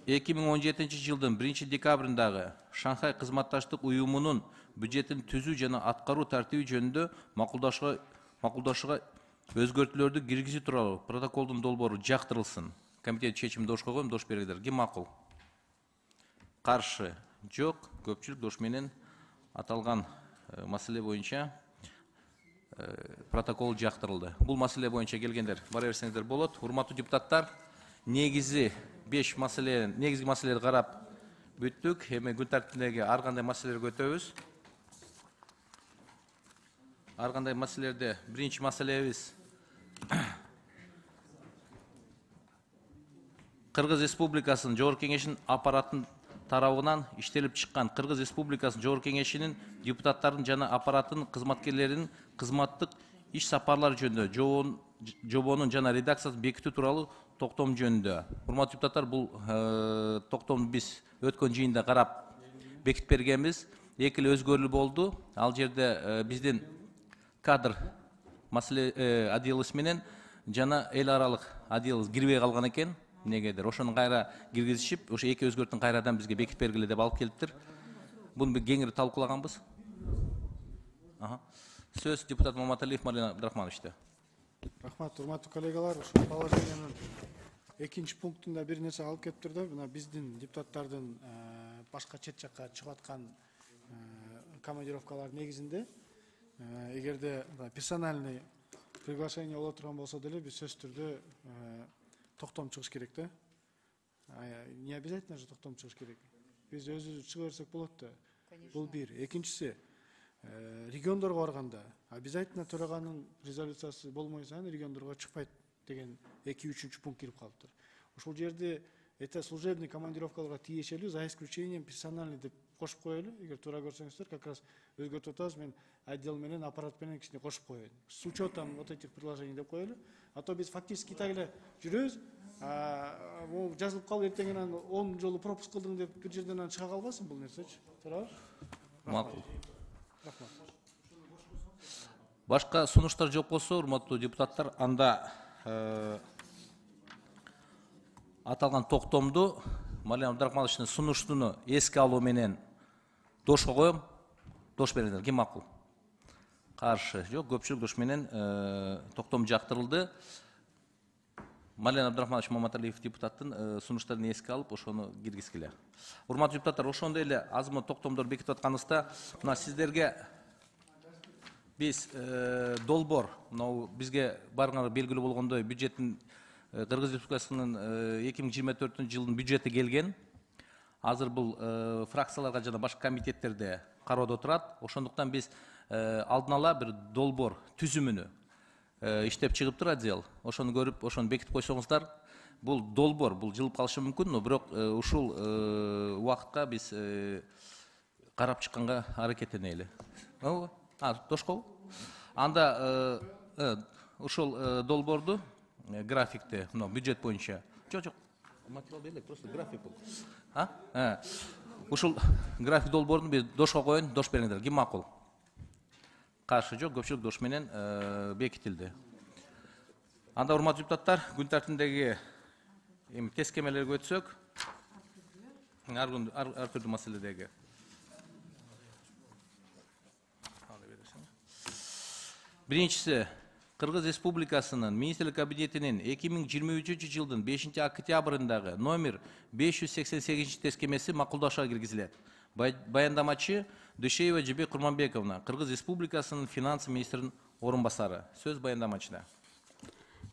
2017 жылдын 1-декабрындагы Шанхай кызматташтык уюмунун бюджетин түзүү жана аткаруу тартиби жөнүндө макулдашууга өзгөртүүлөрдү киргизүү тууралуу протоколдун долбоору жактырылсын. Комитет чечимин дош койгон, дош бериңиздер. Ким макул? Каршы? Жок, көпчүлүк дош менен аталган маселе боюнча протокол жактырылды. Бул маселе боюнча келгендер бара берсеңиздер болот. Урматтуу депутаттар, негизги маселелерди карап бүттүк. Эми күн тартибиндеги ар кандай маселелерге өтөбүз. Ар кандай маселелерде биринчи маселебиз Кыргыз Республикасынын Жогорку Кеңешинин аппараттын тарабынан иштелип чыккан Кыргыз Республикасынын Жогорку Кеңешинин депутаттардын жана аппараттын кызматкерлеринин кызматтык иш сапарлары жөнүндө жобонун жана редакциясын бекитүү тууралуу токтом жөнүндө. Урматтуу депутаттар, бул токтомду биз өткөн жыйында карап бекитип бергенбиз. Эки эле өзгөрүү болду. Ал жерде биздин кадр отделыбыз менен жана эл аралык отделыбыз кирбей калган экен. Негедир ошону кайра киргизишип, ошо эки өзгөртүүнү кайрадан бизге бекитип бергиле деп алып келиптир. Буну кеңири талкуулаганбыз. Сөз депутат Маматалиев Марина Абдрахмановичте. Рахмат, урматтуу коллегалар, ушул положениянын экинчи пунктунда бир нерсе алып келиптир да, мына биздин депутаттардын башка чет жакка чыгып аткан командировкалар негизинде эгерде персональный приглашение боло турган болсо деле биз сөзсүз түрдө токтом чыгыш керек да. Не обязательно же токтом чыгыш керек. Биз өзүбүз чыга берсек болот да. Бул бир. Экинчиси, региондорго барганда обязательно төраганын резолюциясы болмой сайын региондорго чыкпайт деген 2-3 пункт кирип калыптыр. Ошол жерде это служебный командировкаларга тиешелүү, за исключением персональный деп кошуп коелу. Эгер туура көрсөңүздөр, как раз өзгөртүп атабыз, мен отдел менен аппарат менен кичине кошуп коеюн. С учетом вот этих предложений деп коелу. А то биз фактически так эле жүрөбүз. Жазылып калып эртең анан 10 жолу пропуск кылдың деп бир жерден анан чыга калбасын бул нерсечи. Туурабы? Макул. Башка сунуштар жок болсо, урматтуу депутаттар, анда аталган токтомду Марина Абдрахмановичтин сунуштуну эске алуу менен дошко коем. Дош бериңиздер. Ким макул? Каршы жок, көпчүлүк дош менен токтом жактырылды. Марина Абдрахманович Маматалиев депутаттын сунуштарын эске алып, ошону киргизгиле. Урматтуу депутаттар, ошондой эле азмы токтомдор бекитип атканыбызда, мына сиздерге биз долбоор, мына бизге барыңар белгилүү болгондой бюджеттин Кыргыз Республикасынын 2024 жылдын бюджети келген. Азыр бул фракцияларга жана башка комитеттерде кароодо турат. Ошондуктан биз алдын ала бир долбоор түзүмүнү иштеп чыгыптыр отдел. Ошону көрүп, ошону бекитип койсоңуздар, бул долбоор, бул жылып калышы мүмкүн, но бирок ушул убакытка биз карап чыкканга аракеттенели. Дошко? Анда ушул долбоорду графикте, бюджет боюнча. Жок, материал берелик, просто график бул. Ушул график долбоорун биз дошко коюн, дош бериңиздер. Ким макул? Каршы жок, көпчүлүк дош менен бекитилди. Анда урматтуу депутаттар, күн тартибиндеги тескемелерге өтсөк, ар түрдүү маселедеги. Биринчиси, Кыргыз Республикасынын Министрлик кабинетинин 2023 жылдын 5 октябрындагы номер 588 тескемеси макулдашка киргизилет. Баяндамачы Дүйшеева Жибек Курманбековна, Кыргыз Республикасынын финансы министринин орун басары. Сөз баяндамачыда.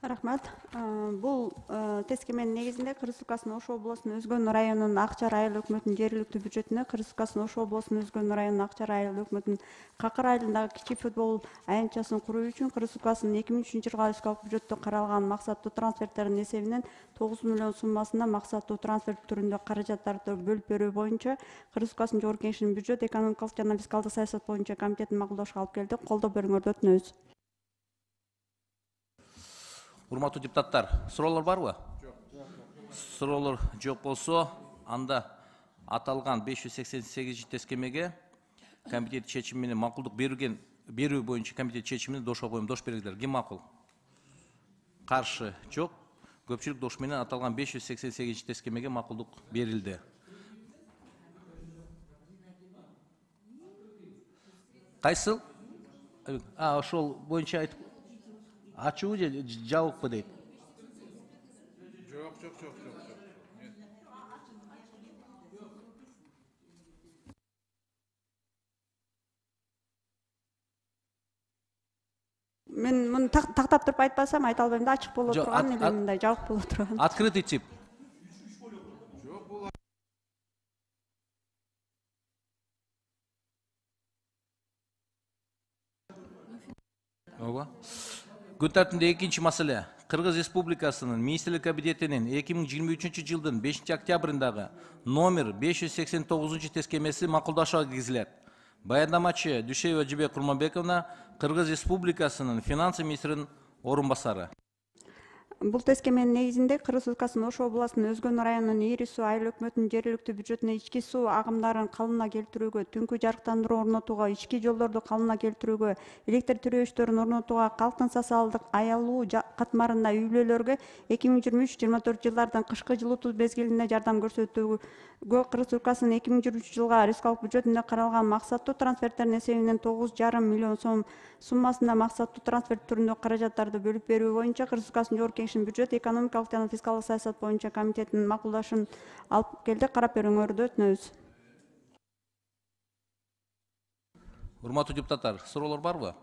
Рахмат. Бул тескеменин негизинде Кыргыз Республикасынын Ош облусунун Өзгөн районунун Акчар айыл өкмөтүнүн жергиликтүү бюджетине, Кыргыз Республикасынын Ош облусунун Өзгөн районунун Акчар айыл өкмөтүнүн Какыр айылындагы кичи футбол аянтчасын куруу үчүн Кыргыз Республикасынын 2003 жылга республикалык бюджеттө каралган максаттуу трансферттердин эсебинен 9 миллион суммасында максаттуу трансферт түрүндө каражаттарды бөлүп берүү боюнча Кыргыз Республикасынын Жогорку Кеңешинин бюджет, экономикалык жана фискалдык саясат боюнча комитетин макулдашка алып келди. Колдоо берүүңөрдү өтүнөбүз. Урматтуу депутаттар, суроолор барбы? Суроолор жок болсо, анда аталган 588 тескемеге комитет чечими менен макулдук берүү боюнча комитет чечими менен дошко коюм. Дош бериңиздер. Ким макул? Каршы жок, көпчүлүк дош менен аталган 588 тескемеге макулдук берилди. Кайсыл? Ошол боюнча айтып ачуу же жабыкпы дейт? Жок. Мен муну тактап туруп айтпасам айта албайм да, ачык боло турган эле мындай жабык боло турган. Открытый тип. Күн тартибинде экинчи маселе. Кыргыз Республикасынын Министрлик кабинетинин 2023 жылдын 5 октябрындагы номер 589 тескемеси макулдашка киргизилет. Баяндамачы Дүйшеева Жибек Курманбековна, Кыргыз Республикасынын финансы министринин орун басары. Бул тескеменин негизинде Кыргыз Республикасынын Ош областынын Өзгөн районунун Ири суу айыл өкмөтүнүн жергиликтүү бюджетине ички суу агымдарын калыбына келтирүүгө, түнкү жарыктандыруу орнотууга, ички жолдорду калыбына келтирүүгө, электр тирөөчтөрүн орнотууга, калктын социалдык аялуу катмарында үй бүлөлөргө 2023-24 жылдардын кышкы жылытуу мезгилинде жардам көрсөтүүгө Кыргыз Республикасынын 2023 жылга республикалык бюджетинде каралган максаттуу трансферттердин эсебинен 9,5 миллион сом суммасында максаттуу трансферт түрүндө каражаттарды бөлүп берүү боюнча Кыргыз Республикасынын Жогорку Кеңешинин бюджет, экономикалык жана фискалдык саясат боюнча комитетинин макулдашын алып келди. Карап берүүңөрдү өтүнөбүз. Урматтуу депутаттар, суроолор барбы?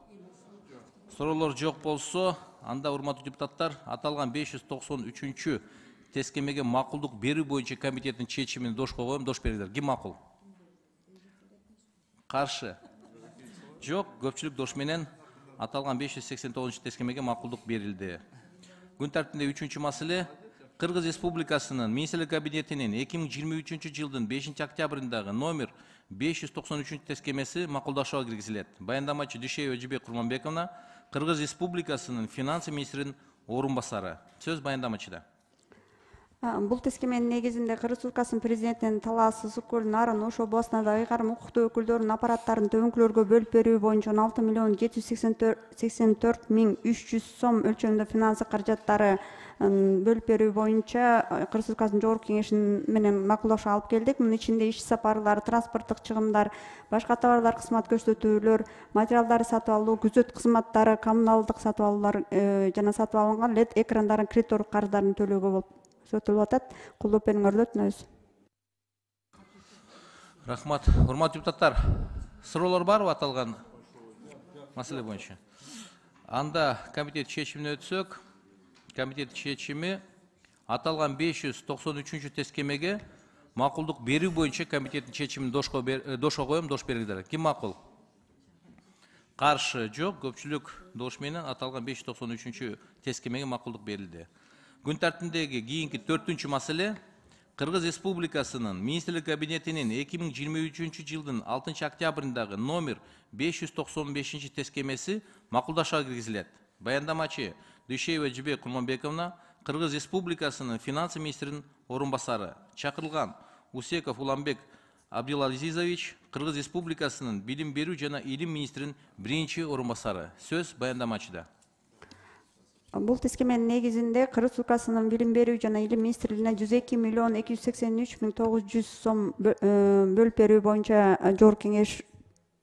Суроолор жок болсо, анда урматтуу депутаттар, аталган 593 тескемеге макулдук берүү боюнча комитеттин чечимин дошко коем, дош бериңиздер. Ким макул? Каршы? Жок, көпчүлүк дош менен аталган 589 тескемеге макулдук берилди. Күн тартибинде 3-чү маселе Кыргыз Республикасынын Министрлер кабинетинин 2023 жылдын 5 октябрындагы номер 593 тескемеси макулдашууга киргизилет. Баяндамачы Дүйшеева Жибек Курманбековна, Кыргыз Республикасынын финансы министринин орун басары. Сөз баяндамачыда. Бул тескеменин негизинде Кыргыз Республикасынын президентинин Талас Ысыккөл, Нарын, Ош областындагы ыйгарым укуктуу өкүлдөрүнүн аппараттарын төбөңкүлөргө бөлүп берүү боюнча 16 миллион 784 миң 300 сом өлчөмүндө финансы каражаттары бөлүп берүү боюнча Кыргыз Республикасынын Жогорку Кеңеши менен макулдашууга алып келдик. Мунун ичинде иш сапарлар, транспорттук чыгымдар, башка товарлар, кызмат көрсөтүүлөр, материалдарды сатып алуу, күзөт кызматтары, коммуналдык сатып алуулар жана сатып алынган LED экрандарын, кредитордук карыздарын төлөөгө болуп сөтүлүп атат. Колдоп бериңерди өтүнөбүз. Рахмат. Урматтуу депутаттар, суроолор барбы аталган маселе боюнча? Анда комитет чечимине өтсөк, комитет чечими аталган 593 тескемеге макулдук берүү боюнча комитеттин чечимин дошко коем, дош бериңиздер. Ким макул? Каршы? Жок, көпчүлүк дош менен аталган 593 тескемеге макулдук берилди. Күн тартибиндеги кийинки 4-чү маселе Кыргыз Республикасынын Министрлер кабинетинин 2023 жылдын 6 октябрындагы номер 595 тескемеси макулдашууга киргизилет. Баяндамачы Дүйшеева Жибек Курманбековна, Кыргыз Республикасынын финансы министринин орун басары. Чакырылган Усеков Уламбек Абдилазизович, Кыргыз Республикасынын билим берүү жана илим министринин биринчи орун басары. Сөз баяндамачыда. Бул тескеменин негизинде Кыргыз Республикасынын билим берүү жана илим министрлигине 102 миллион 283 миң 900 сом бөлүп берүү боюнча Жогорку Кеңеш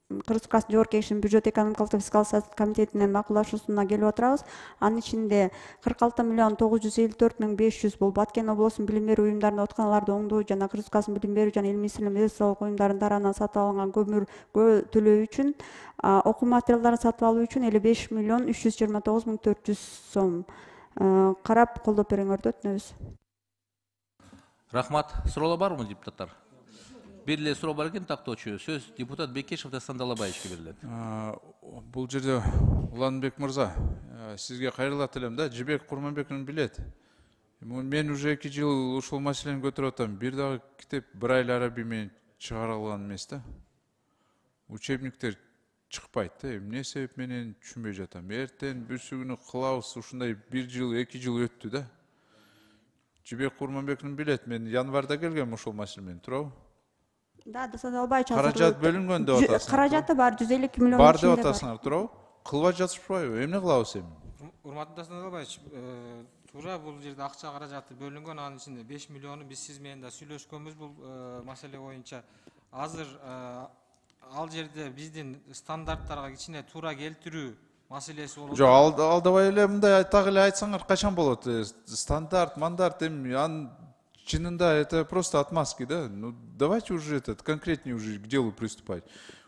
Кыргыз Республикасынын Жогорку Кеңешинин бюджет, экономикалык фискалдык саясат комитетинин макулдашуусуна келип отурабыз. Анын ичинде 46 миллион 954 миң 500 бул Баткен облусунун билим берүү уюмдарында ооруканаларды оңдоо жана Кыргыз Республикасынын билим берүү жана илим министрлигинин медициналык уюмдарынын тарабынан сатып алынган көмүргө төлөө үчүн, окуу материалдарын сатып алуу үчүн 55 миллион 329 миң 400 сом. Карап колдоп бериңерди өтүнөбүз. Рахмат. Суроолор барбы депутаттар? Бир эле суроо бар экен, тактоочу. Сөз депутат Бекешев Дастан Далабаевичке берилет. Бул жерде Уланбек мырза, сизге кайрылат элем да, Жибек Курманбековна билет. Мен уже 2 жыл ушул маселени көтөрүп атам. Бир дагы китеп Брайль араби менен чыгарылган эмес да. Учебниктер чыкпайт да. Эмне себеп менен түшүнбөй жатам. Эртең бүрсүгүнү кылабыз, ушундай 1 жыл, 2 жыл өттү да. Жибек Курманбековна билет, мен январда келгем ушул маселе менен, туурабы? Да, Дастан Далабаевич каражат бөлүнгөн деп атасың. Каражаты бар, 152 миллион бар деп атасыңар, туурабы? Кылбай жатышпайбы? Эмне кылабыз эми? Урматтуу Дастан Далабаевич, туура бул жерде акча каражаты бөлүнгөн, анын ичинде 5 миллиону биз сиз менен да сүйлөшкөнбүз бул маселе боюнча. Азыр ал жерде биздин стандарттарга кичине туура келтирүү маселеси болот. Жок, алдабай эле мындай так эле айтсаңар качан болот? Стандарт, мандарт эми ан чынында это просто отмазки, да? Ну давайте уже этот конкретнее уже к делу приступать.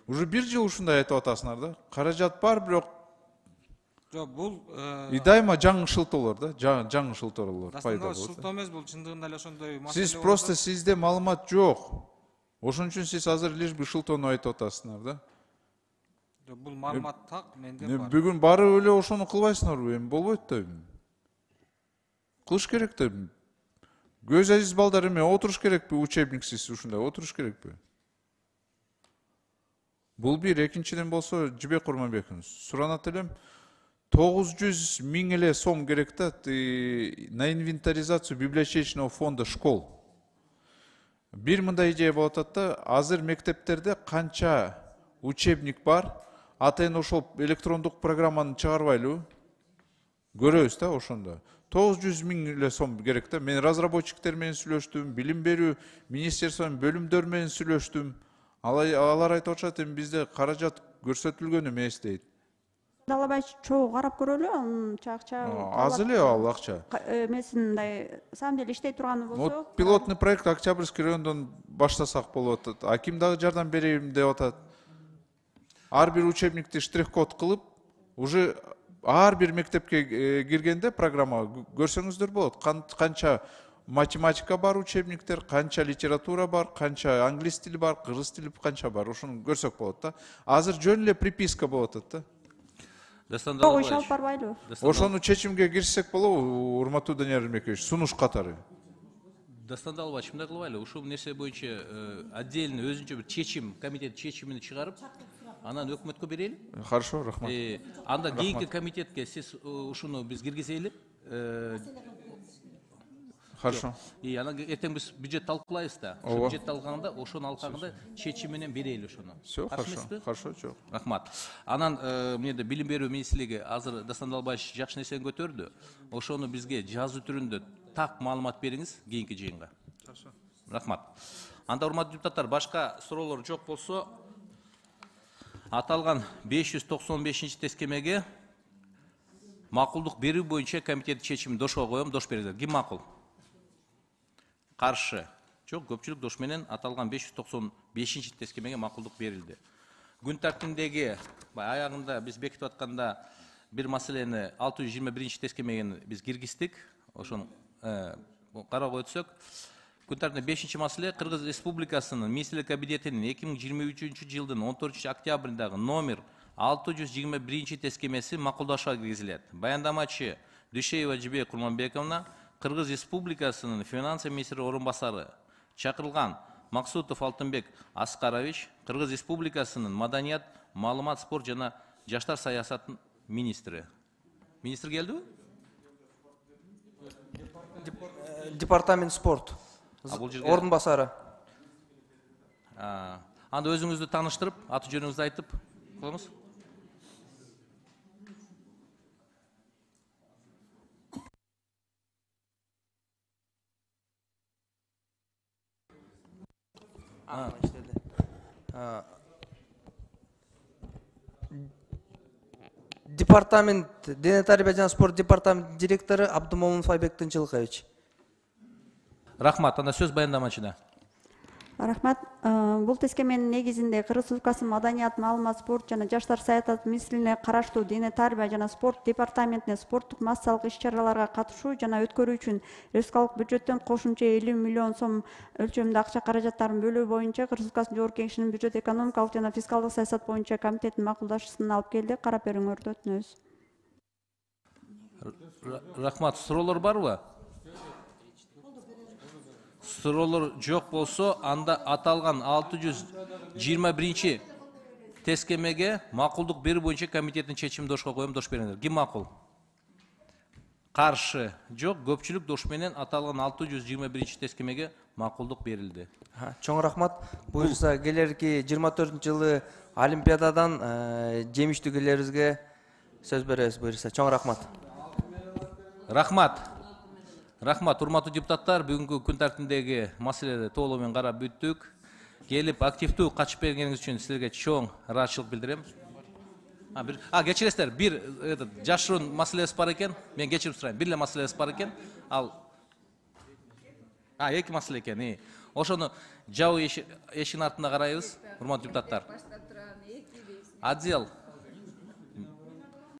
Уже 1 жыл ушундай айтып атасыңар да. Каражат бар, бирок жок, бул и дайыма жаңы шылтоолор да, жаңы шылтоолор пайда болот. Шылтоо эмес, бул чындыгында эле ошондой маселе. Сиз просто сизде маалымат жок. Ошон үчүн сиз азыр лишь бы шылтоону айтып атасыңар да. Жок, бул маалымат так, менде бар. Бүгүн барып эле ошону кылбайсыңарбы? Эми болбойт да. Кылыш керек да. Көз азиз балдар эме отуруш керекпи, учебниксиз ушундай отуруш керекпи? Бул бир, экинчиден болсо Жибек Курманбековна, суранат элем, 900 000 эле сом керек да на инвентаризацию библиотечного фонда школ. Бир мындай идея болот атат да, азыр мектептерде канча учебник бар, атайын ошол электрондук программаны чыгарбайлыбы? Көрөбүз да ошондо. 900 000 эле сом керек да. Мен разработчиктер менен сүйлөштүм, билим берүү министерствонун бөлүмдөр менен сүйлөштүм. Алар айтып атышат, эми бизде каражат көрсөтүлгөн эмес дейт. Далабай чогуу карап көрөлү, анын чакча. Аз эле ал акча. Эмесин мындай, самом деле иштей турганы болсо. Пилотный проект Октябрьский райондон баштасак болуп атат. Аким дагы жардам берейин деп атат. Ар бир учебникти штрих-код кылып, уже ар бир мектепке киргенде программа көрсөңүздөр болот. Канча математика бар учебниктер, канча литература бар, канча англис тили бар, кыргыз тили канча бар. Ошону көрсөк болот да. Азыр жөн эле приписка болуп атат да. Ошону чечимге киришсек болобу, урматтуу Данияр Эрмекович, сунуш катары. Дастан Далбаевич, мындай кылбайлы, ушул нерсе боюнча отдельно өзүнчө бир чечим, комитет чечимин чыгарып, анан өкмөткө берели. Хорошо, рахмат. Анда кийинки комитетке сиз ушуну биз киргизели. Хорошо. Анан эртең биз бюджет талкуулайбыз да. Бюджет талкуганда ошонун алкагында чечим менен берели ошону. Все, хорошо. Хорошо, жок. Рахмат. Анан эмнеде билим берүү министрлиги азыр Дастан Далбаевич жакшы нерсени көтөрдү. Ошону бизге жазуу түрүндө так маалымат бериңиз кийинки жыйынга. Хорошо. Рахмат. Анда урматтуу депутаттар, башка суроолор жок болсо, аталган 595 тескемеге макулдук берүү боюнча комитет чечимин дошко коем, дош бериңиздер. Ким макул? Каршы. Жок, көпчүлүк дош менен аталган 595 тескемеге макулдук берилди. Күн тартибиндеги аягында биз бекитип атканда бир маселени 621 тескемени биз киргиздик. Ошону кароого өтсөк, күн тартибинде 5-чи маселе Кыргыз Республикасынын Министрлик Кабинетинин 2023 жылдын 14 октябрындагы номер 621 тескемеси макулдашууга киргизилет. Баяндамачы Дүйшеева Жибек Курманбековна, Кыргыз Республикасынын финансы министри орун басары, чакырылган Максутов Алтынбек Аскарович, Кыргыз Республикасынын маданият, маалымат, спорт жана жаштар саясатынын министри. Министр келдиби? Департамент спорт. Орун басары. Анда өзүңүздү тааныштырып, аты жөнүңүздү айтып коюңуз. Департамент, дене тарбия жана спорт департамент директору Абдумомунов Айбек Тынчылыкович. Рахмат, анда сөз баяндамачыда. Рахмат. Бул тескеменин негизинде Кыргыз Республикасынын маданият, маалымат, спорт жана жаштар саясаты министрлигине караштуу дене тарбия жана спорт департаментине спорттук массалык иш-чараларга катышуу жана өткөрүү үчүн республикалык бюджеттен кошумча 50 миллион сом өлчөмүндө акча каражаттарын бөлүү боюнча Кыргыз Республикасынын Жогорку Кеңешинин бюджет экономикалык жана фискалдык саясат боюнча комитетин макулдашуусун алып келди. Карап бериңерди, өтүнөбүз. Рахмат, суроолор барбы? Суроолор жок болсо, анда аталган 621 тескемеге макулдук берүү боюнча комитеттин чечимин дошко коем, дош бериңиздер. Ким макул? Каршы. Жок, көпчүлүк дош менен аталган 621 тескемеге макулдук берилди. Чоң рахмат. Буюрса келерки 24-жылы Олимпиададан жемиштүү келерибизге сөз беребиз буюрса. Чоң рахмат. Рахмат. Рахмат, урматтуу депутаттар, бүгүнкү күн тартибиндеги маселени толугу менен карап бүттүк. Келип активдүү катышып бергениңиз үчүн силерге чоң ыраазычылык билдирем. Кечиресиздер, бир жашыруун маселебиз бар экен. Мен кечирип сурайм. Бир эле маселебиз бар экен. Ал эки маселе экен. Ошону жабык эшиктин артында карайбыз, урматтуу депутаттар. Отдел